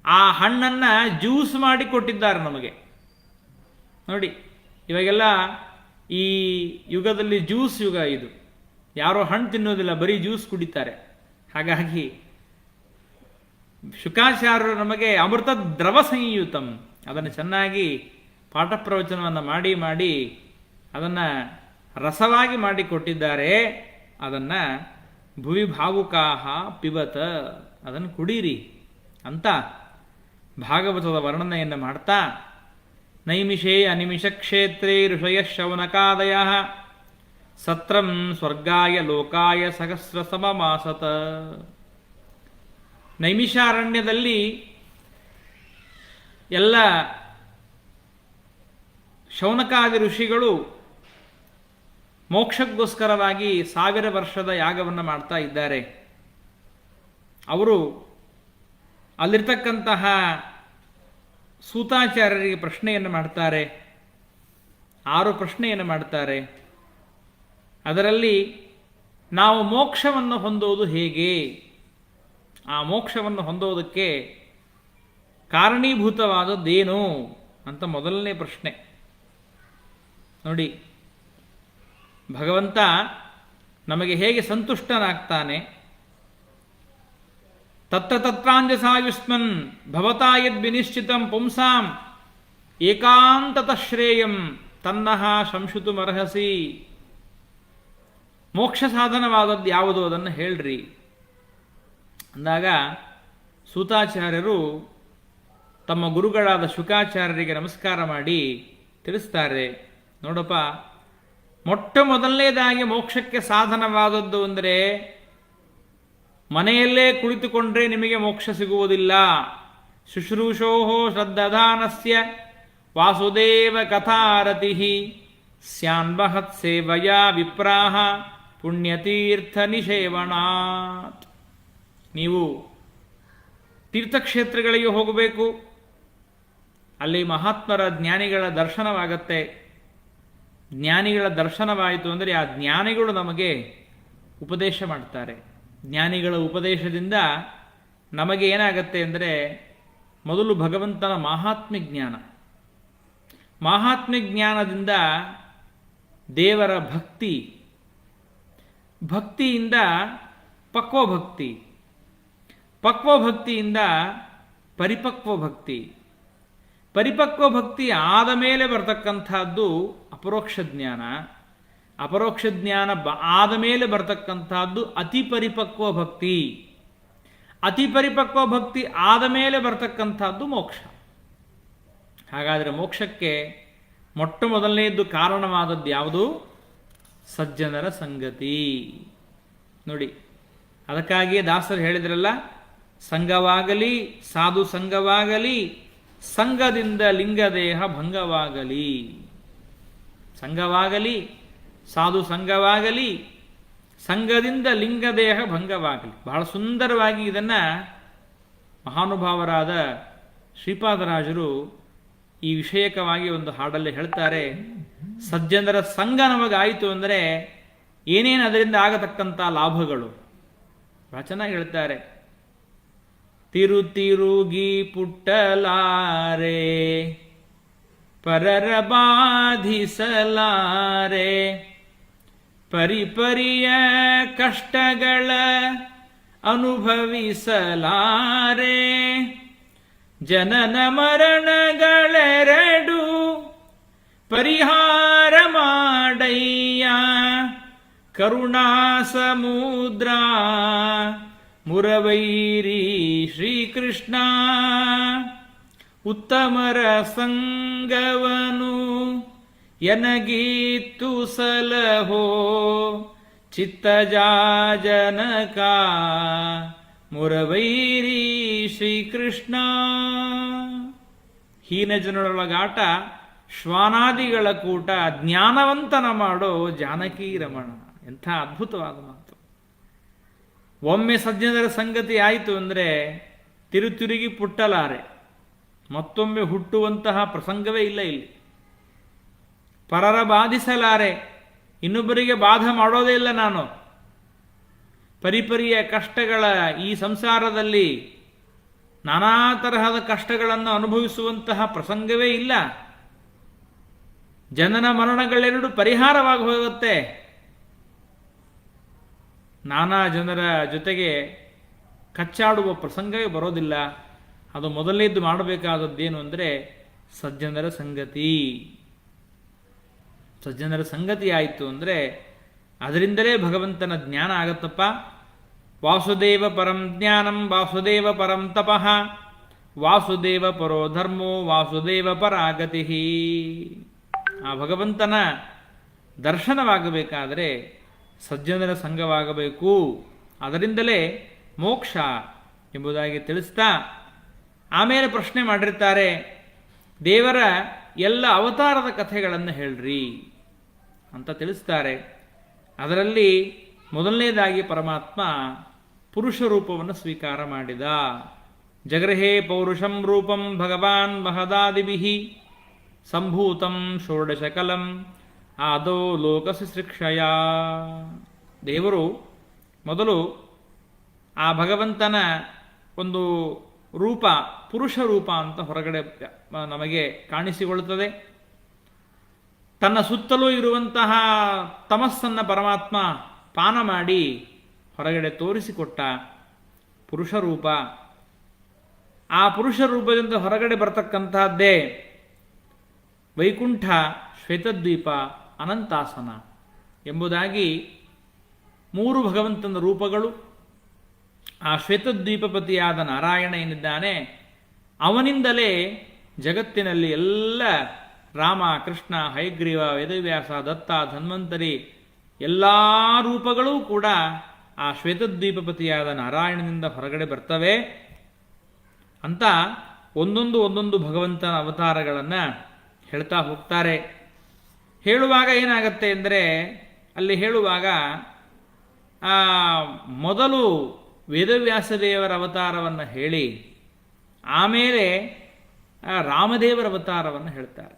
ಆ ಹಣ್ಣನ್ನು ಜ್ಯೂಸ್ ಮಾಡಿ ಕೊಟ್ಟಿದ್ದಾರೆ ನಮಗೆ. ನೋಡಿ, ಇವಾಗೆಲ್ಲ ಈ ಯುಗದಲ್ಲಿ ಜ್ಯೂಸ್ ಯುಗ ಇದು. ಯಾರೋ ಹಣ್ಣು ತಿನ್ನೋದಿಲ್ಲ, ಬರೀ ಜ್ಯೂಸ್ ಕುಡಿತಾರೆ. ಹಾಗಾಗಿ ಶುಕಾಚಾರ್ಯರು ನಮಗೆ ಅಮೃತ ದ್ರವ ಸಂಯುತಂ ಅದನ್ನು ಚೆನ್ನಾಗಿ ಪಾಠ ಪ್ರವಚನವನ್ನು ಮಾಡಿ ಮಾಡಿ ಅದನ್ನು ರಸವಾಗಿ ಮಾಡಿ ಕೊಟ್ಟಿದ್ದಾರೆ. ಅದನ್ನು ಭುವಿ ಭಾವುಕಾಹ ಪಿಬತ, ಅದನ್ನು ಕುಡೀರಿ ಅಂತ ಭಾಗವತದ ವರ್ಣನೆಯನ್ನು ಮಾಡ್ತಾ, ನೈಮಿಷೇ ಅನಿಮಿಷ ಕ್ಷೇತ್ರೇ ಋಷಯ ಶೌನಕಾದಯ ಸತ್ರಂ ಸ್ವರ್ಗಾಯ ಲೋಕಾಯ ಸಹಸ್ರ ಸಮಮಾಸತ. ನೈಮಿಷಾರಣ್ಯದಲ್ಲಿ ಎಲ್ಲ ಶೌನಕಾದಿ ಋಷಿಗಳು ಮೋಕ್ಷಕ್ಕೋಸ್ಕರವಾಗಿ 1000 ವರ್ಷದ ಯಾಗವನ್ನು ಮಾಡ್ತಾ ಇದ್ದಾರೆ. ಅವರು ಅಲ್ಲಿರ್ತಕ್ಕಂತಹ ಸೂತಾಚಾರ್ಯರಿಗೆ ಪ್ರಶ್ನೆಯನ್ನು ಮಾಡ್ತಾರೆ. 6 ಪ್ರಶ್ನೆಯನ್ನು ಮಾಡ್ತಾರೆ. ಅದರಲ್ಲಿ ನಾವು ಮೋಕ್ಷವನ್ನು ಹೊಂದೋದು ಹೇಗೆ, ಆ ಮೋಕ್ಷವನ್ನು ಹೊಂದೋದಕ್ಕೆ ಕಾರಣೀಭೂತವಾದದ್ದೇನು ಅಂತ ಮೊದಲನೇ ಪ್ರಶ್ನೆ. ನೋಡಿ, ಭಗವಂತ ನಮಗೆ ಹೇಗೆ ಸಂತುಷ್ಟನಾಗ್ತಾನೆ. ತತ್ರ ತತ್ರಾಂಜಸಾಯುಷ್ಮನ್ ಭವತಾ ಯದ್ ವಿನಿಶ್ಚಿತಂ ಪುಂಸಾಂ ಏಕಾಂತತಃ ಶ್ರೇಯಂ ತನ್ನಃ ಸಂಶುತುಮರ್ಹಸಿ. ಮೋಕ್ಷ ಸಾಧನವಾದದ್ದು ಯಾವುದು ಅದನ್ನು ಹೇಳ್ರಿ ಅಂದಾಗ ಸೂತಾಚಾರ್ಯರು ತಮ್ಮ ಗುರುಗಳಾದ ಶುಕಾಚಾರ್ಯರಿಗೆ ನಮಸ್ಕಾರ ಮಾಡಿ ತಿಳಿಸ್ತಾರೆ, ನೋಡಪ್ಪ, ಮೊಟ್ಟ ಮೊದಲನೇದಾಗಿ ಮೋಕ್ಷಕ್ಕೆ ಸಾಧನವಾದದ್ದು ಅಂದರೆ ಮನೆಯಲ್ಲೇ ಕುಳಿತುಕೊಂಡ್ರೆ ನಿಮಗೆ ಮೋಕ್ಷ ಸಿಗುವುದಿಲ್ಲ. ಶುಶ್ರೂಷೋ ಶ್ರದ್ಧಾನಸ್ಯ ವಾಸುದೇವ ಕಥಾರತಿ ಸ್ಯಾನ್ಮಹತ್ ಸೇವಯಾ ವಿಪ್ರಾಹ ಪುಣ್ಯತೀರ್ಥ ನಿಷೇವಣಾತ್. ನೀವು ತೀರ್ಥಕ್ಷೇತ್ರಗಳಿಗೆ ಹೋಗಬೇಕು, ಅಲ್ಲಿ ಮಹಾತ್ಮರ ಜ್ಞಾನಿಗಳ ದರ್ಶನವಾಗತ್ತೆ. ಜ್ಞಾನಿಗಳ ದರ್ಶನವಾಯಿತು ಅಂದರೆ ಆ ಜ್ಞಾನಿಗಳು ನಮಗೆ ಉಪದೇಶ ಮಾಡ್ತಾರೆ. ಜ್ಞಾನಿಗಳ ಉಪದೇಶದಿಂದ ನಮಗೆ ಏನಾಗತ್ತೆ ಅಂದರೆ ಮೊದಲು ಭಗವಂತನ ಮಹಾತ್ಮ್ಯ ಜ್ಞಾನ, ಮಹಾತ್ಮ್ಯ ಜ್ಞಾನದಿಂದ ದೇವರ ಭಕ್ತಿ, ಭಕ್ತಿಯಿಂದ ಪಕ್ವಭಕ್ತಿ, ಪಕ್ವಭಕ್ತಿಯಿಂದ ಪರಿಪಕ್ವ ಭಕ್ತಿ, ಪರಿಪಕ್ವ ಭಕ್ತಿ ಆದ ಮೇಲೆ ಬರ್ತಕ್ಕಂಥದ್ದು ಅಪರೋಕ್ಷ ಜ್ಞಾನ, ಅಪರೋಕ್ಷ ಜ್ಞಾನ ಆದ ಮೇಲೆ ಬರ್ತಕ್ಕಂಥದ್ದು ಅತಿ ಪರಿಪಕ್ವ ಭಕ್ತಿ, ಅತಿ ಪರಿಪಕ್ವ ಭಕ್ತಿ ಆದ ಮೇಲೆ ಬರ್ತಕ್ಕಂಥದ್ದು ಮೋಕ್ಷ. ಹಾಗಾದರೆ ಮೋಕ್ಷಕ್ಕೆ ಮೊಟ್ಟ ಮೊದಲನೆಯದ್ದು ಕಾರಣವಾದದ್ದು ಯಾವುದು? ಸಜ್ಜನರ ಸಂಗತಿ. ನೋಡಿ, ಅದಕ್ಕಾಗಿಯೇ ದಾಸರು ಹೇಳಿದ್ರಲ್ಲ, ಸಂಘವಾಗಲಿ ಸಾಧು ಸಂಘವಾಗಲಿ, ಸಂಘದಿಂದ ಲಿಂಗದೇಹ ಭಂಗವಾಗಲಿ. ಸಂಘವಾಗಲಿ ಸಾಧು ಸಂಘವಾಗಲಿ, ಸಂಘದಿಂದ ಲಿಂಗದೇಹ ಭಂಗವಾಗಲಿ. ಬಹಳ ಸುಂದರವಾಗಿ ಇದನ್ನು ಮಹಾನುಭಾವರಾದ ಶ್ರೀಪಾದರಾಜರು ಈ ವಿಷಯಕವಾಗಿ ಒಂದು ಹಾಡಲ್ಲಿ ಹೇಳ್ತಾರೆ. ಸಜ್ಜನರ ಸಂಘ ನಮಗಾಯಿತು ಅಂದರೆ ಏನೇನು ಅದರಿಂದ ಆಗತಕ್ಕಂಥ ಲಾಭಗಳು ಬಹಳ ಚೆನ್ನಾಗಿ ಹೇಳ್ತಾರೆ. ತಿರುಗಿ ಪುಟ್ಟಲಾರೆ, ಪರರ ಬಾಧಿಸಲಾರೆ, ಪರಿಪರಿಯ ಕಷ್ಟಗಳ ಅನುಭವಿಸಲಾರೆ, ಜನನ ಮರಣಗಳೆರಡು ಪರಿಹಾರ ಮಾಡಯ್ಯ, ಕರುಣಾ ಸಮುದ್ರ ಮುರವೈರಿ ಶ್ರೀಕೃಷ್ಣ, ಉತ್ತಮರ ಸಂಗವನು ಎನಗೀತು ಸಲಹೋ, ಚಿತ್ತಜಾಜನಕ ಮುರವೈರಿ ಶ್ರೀಕೃಷ್ಣ. ಹೀನ ಜನರೊಳಗಾಟ ಶ್ವಾನಾದಿಗಳ ಕೂಟ, ಜ್ಞಾನವಂತನ ಮಾಡೋ ಜಾನಕಿ ರಮಣ. ಎಂಥ ಅದ್ಭುತವಾದ ಮಾತು. ಒಮ್ಮೆ ಸಜ್ಜನರ ಸಂಗತಿ ಆಯಿತು ಅಂದರೆ ತಿರುಗಿ ಪುಟ್ಟಲಾರೆ, ಮತ್ತೊಮ್ಮೆ ಹುಟ್ಟುವಂತಹ ಪ್ರಸಂಗವೇ ಇಲ್ಲ ಇಲ್ಲಿ. ಪರರ ಬಾಧಿಸಲಾರೆ, ಇನ್ನೊಬ್ಬರಿಗೆ ಬಾಧ ಮಾಡೋದೇ ಇಲ್ಲ ನಾನು. ಪರಿಪರಿಯ ಕಷ್ಟಗಳ ಈ ಸಂಸಾರದಲ್ಲಿ ನಾನಾ ತರಹದ ಕಷ್ಟಗಳನ್ನು ಅನುಭವಿಸುವಂತಹ ಪ್ರಸಂಗವೇ ಇಲ್ಲ. ಜನನ ಮರಣಗಳೆರಡು ಪರಿಹಾರವಾಗಿ ಹೋಗುತ್ತೆ. ನಾನಾ ಜನರ ಜೊತೆಗೆ ಕಚ್ಚಾಡುವ ಪ್ರಸಂಗವೇ ಬರೋದಿಲ್ಲ. ಅದು ಮೊದಲನೇದ್ದು ಮಾಡಬೇಕಾದದ್ದೇನು ಅಂದರೆ ಸಜ್ಜನರ ಸಂಗತಿ. ಸಜ್ಜನರ ಸಂಗತಿ ಆಯಿತು ಅಂದರೆ ಅದರಿಂದಲೇ ಭಗವಂತನ ಜ್ಞಾನ ಆಗತ್ತಪ್ಪ. ವಾಸುದೇವ ಪರಂ ಜ್ಞಾನಂ ವಾಸುದೇವ ಪರಂ ತಪಃ, ವಾಸುದೇವ ಪರೋ ಧರ್ಮೋ ವಾಸುದೇವ ಪರಾಗತಿ. ಆ ಭಗವಂತನ ದರ್ಶನವಾಗಬೇಕಾದರೆ ಸಜ್ಜನರ ಸಂಘವಾಗಬೇಕು. ಅದರಿಂದಲೇ ಮೋಕ್ಷ ಎಂಬುದಾಗಿ ತಿಳಿಸ್ತಾ ಆಮೇಲೆ ಪ್ರಶ್ನೆ ಮಾಡಿರ್ತಾರೆ, ದೇವರ ಎಲ್ಲ ಅವತಾರದ ಕಥೆಗಳನ್ನು ಹೇಳ್ರಿ ಅಂತ ತಿಳಿಸ್ತಾರೆ. ಅದರಲ್ಲಿ ಮೊದಲನೇದಾಗಿ ಪರಮಾತ್ಮ ಪುರುಷ ರೂಪವನ್ನು ಸ್ವೀಕಾರ ಮಾಡಿದ. ಜಗೃಹೇ ಪೌರುಷಂ ರೂಪಂ ಭಗವಾನ್ ಮಹದಾದಿಭಿಃ ಸಂಭೂತಂ ಷೋಡಶಕಲಂ ಆದೋ ಲೋಕಶಿಕ್ಷಯ. ದೇವರು ಮೊದಲು ಆ ಭಗವಂತನ ಒಂದು ರೂಪ ಪುರುಷ ರೂಪ ಅಂತ ಹೊರಗಡೆ ನಮಗೆ ಕಾಣಿಸಿಕೊಳ್ಳುತ್ತದೆ. ತನ್ನ ಸುತ್ತಲೂ ಇರುವಂತಹ ತಮಸ್ಸನ್ನು ಪರಮಾತ್ಮ ಪಾನ ಮಾಡಿ ಹೊರಗಡೆ ತೋರಿಸಿಕೊಟ್ಟ ಪುರುಷ ರೂಪ. ಆ ಪುರುಷ ರೂಪದಿಂದ ಹೊರಗಡೆ ಬರತಕ್ಕಂತಹದ್ದೇ ವೈಕುಂಠ, ಶ್ವೇತದ್ವೀಪ, ಅನಂತಾಸನ ಎಂಬುದಾಗಿ ಮೂರು ಭಗವಂತನ ರೂಪಗಳು. ಆ ಶ್ವೇತದ್ವೀಪಪತಿಯಾದ ನಾರಾಯಣ ಏನಿದ್ದಾನೆ ಅವನಿಂದಲೇ ಜಗತ್ತಿನಲ್ಲಿ ಎಲ್ಲ ರಾಮ, ಕೃಷ್ಣ, ಹಯಗ್ರೀವ, ವೇದವ್ಯಾಸ, ದತ್ತ, ಧನ್ವಂತರಿ ಎಲ್ಲ ರೂಪಗಳೂ ಕೂಡ ಆ ಶ್ವೇತದ್ವೀಪಪತಿಯಾದ ನಾರಾಯಣನಿಂದ ಹೊರಗಡೆ ಬರ್ತವೆ ಅಂತ ಒಂದೊಂದು ಭಗವಂತನ ಅವತಾರಗಳನ್ನು ಹೇಳ್ತಾ ಹೋಗ್ತಾರೆ. ಹೇಳುವಾಗ ಏನಾಗತ್ತೆ ಅಂದರೆ, ಅಲ್ಲಿ ಹೇಳುವಾಗ ಮೊದಲು ವೇದವ್ಯಾಸದೇವರ ಅವತಾರವನ್ನು ಹೇಳಿ ಆಮೇಲೆ ರಾಮದೇವರ ಅವತಾರವನ್ನು ಹೇಳ್ತಾರೆ.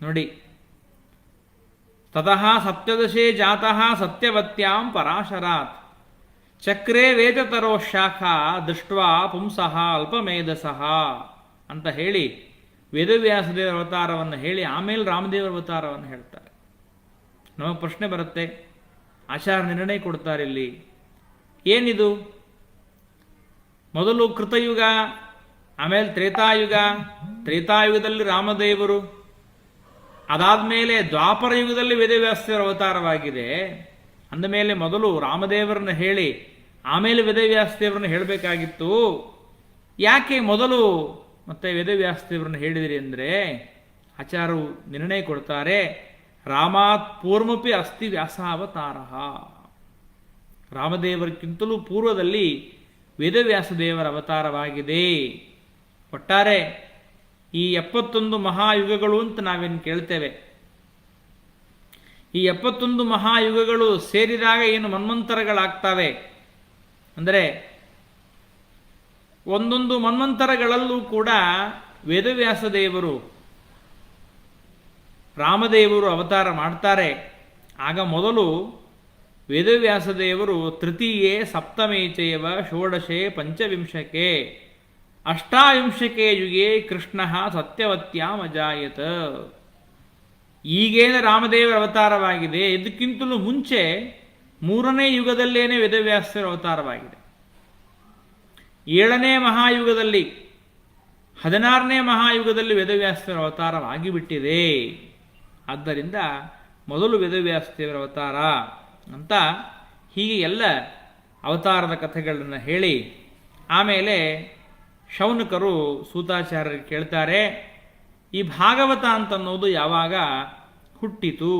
ನೋಡಿ, ತತಃ ಸಪ್ತದಶೇ ಜಾತಃ ಸತ್ಯವತ್ಯಾಂ ಪರಾಶರಾತ್ ಚಕ್ರೇ ವೇದತರೋ ಶಾಖಾ ದೃಷ್ಟ್ವಾ ಪುಂಸಃ ಅಲ್ಪಮೇಧಸಃ ಅಂತ ಹೇಳಿ ವೇದವ್ಯಾಸದೇವರ ಅವತಾರವನ್ನು ಹೇಳಿ ಆಮೇಲೆ ರಾಮದೇವರ ಅವತಾರವನ್ನು ಹೇಳ್ತಾರೆ. ನಮಗೆ ಪ್ರಶ್ನೆ ಬರುತ್ತೆ, ಆಚಾರ್ಯ ನಿರ್ಣಯ ಕೊಡ್ತಾರೆ ಇಲ್ಲಿ, ಏನಿದು? ಮೊದಲು ಕೃತಯುಗ, ಆಮೇಲೆ ತ್ರೇತಾಯುಗದಲ್ಲಿ ರಾಮದೇವರು, ಅದಾದಮೇಲೆ ದ್ವಾಪರ ಯುಗದಲ್ಲಿ ವೇದವ್ಯಾಸದೇವರ ಅವತಾರವಾಗಿದೆ. ಅಂದಮೇಲೆ ಮೊದಲು ರಾಮದೇವರನ್ನ ಹೇಳಿ ಆಮೇಲೆ ವೇದವ್ಯಾಸದೇವರನ್ನ ಹೇಳಬೇಕಾಗಿತ್ತು. ಯಾಕೆ ಮೊದಲು ಮತ್ತೆ ವೇದವ್ಯಾಸದೇವರನ್ನ ಹೇಳಿದಿರಿ ಅಂದರೆ, ಆಚಾರ್ಯರು ನಿರ್ಣಯ ಕೊಡ್ತಾರೆ, ರಾಮಾತ್ ಪೂರ್ವಮಪಿ ಅಸ್ತಿ ವ್ಯಾಸಾವತಾರ. ರಾಮದೇವರಿಗಿಂತಲೂ ಪೂರ್ವದಲ್ಲಿ ವೇದವ್ಯಾಸದೇವರ ಅವತಾರವಾಗಿದೆ. ಒಟ್ಟಾರೆ ಈ 71 ಮಹಾಯುಗಗಳು ಅಂತ ನಾವೇನು ಕೇಳ್ತೇವೆ, ಈ 71 ಮಹಾಯುಗಗಳು ಸೇರಿದಾಗ ಏನು ಮನ್ವಂತರಗಳಾಗ್ತವೆ ಅಂದರೆ, ಒಂದೊಂದು ಮನ್ವಂತರಗಳಲ್ಲೂ ಕೂಡ ವೇದವ್ಯಾಸದೇವರು, ರಾಮದೇವರು ಅವತಾರ ಮಾಡ್ತಾರೆ. ಆಗ ಮೊದಲು ವೇದವ್ಯಾಸದೇವರು ತೃತೀಯೇ ಸಪ್ತಮೇ ಚೈವ ಷೋಡಶೆ ಪಂಚವಿಂಶಕೆ ಅಷ್ಟಾವಿಂಶಕೆ ಯುಗೆ ಕೃಷ್ಣ ಸತ್ಯವತ್ಯಾಂ ಅಜಾಯತ. ಈಗೇನು ರಾಮದೇವರ ಅವತಾರವಾಗಿದೆ, ಇದಕ್ಕಿಂತಲೂ ಮುಂಚೆ 3ನೇ ಯುಗದಲ್ಲೇನೆ ವೇದವ್ಯಾಸರ ಅವತಾರವಾಗಿದೆ. 7ನೇ ಮಹಾಯುಗದಲ್ಲಿ 16ನೇ ಮಹಾಯುಗದಲ್ಲಿ ವೇದವ್ಯಾಸರ ಅವತಾರವಾಗಿಬಿಟ್ಟಿದೆ. ಆದ್ದರಿಂದ ಮೊದಲು ವೇದವ್ಯಾಸದೇವರ ಅವತಾರ ಅಂತ ಹೀಗೆ ಎಲ್ಲ ಅವತಾರದ ಕಥೆಗಳನ್ನು ಹೇಳಿ ಆಮೇಲೆ ಶೌನಕರು ಸೂತಾಚಾರ್ಯರಿಗೆ ಕೇಳ್ತಾರೆ, ಈ ಭಾಗವತ ಅಂತನ್ನೋದು ಯಾವಾಗ ಹುಟ್ಟಿತು?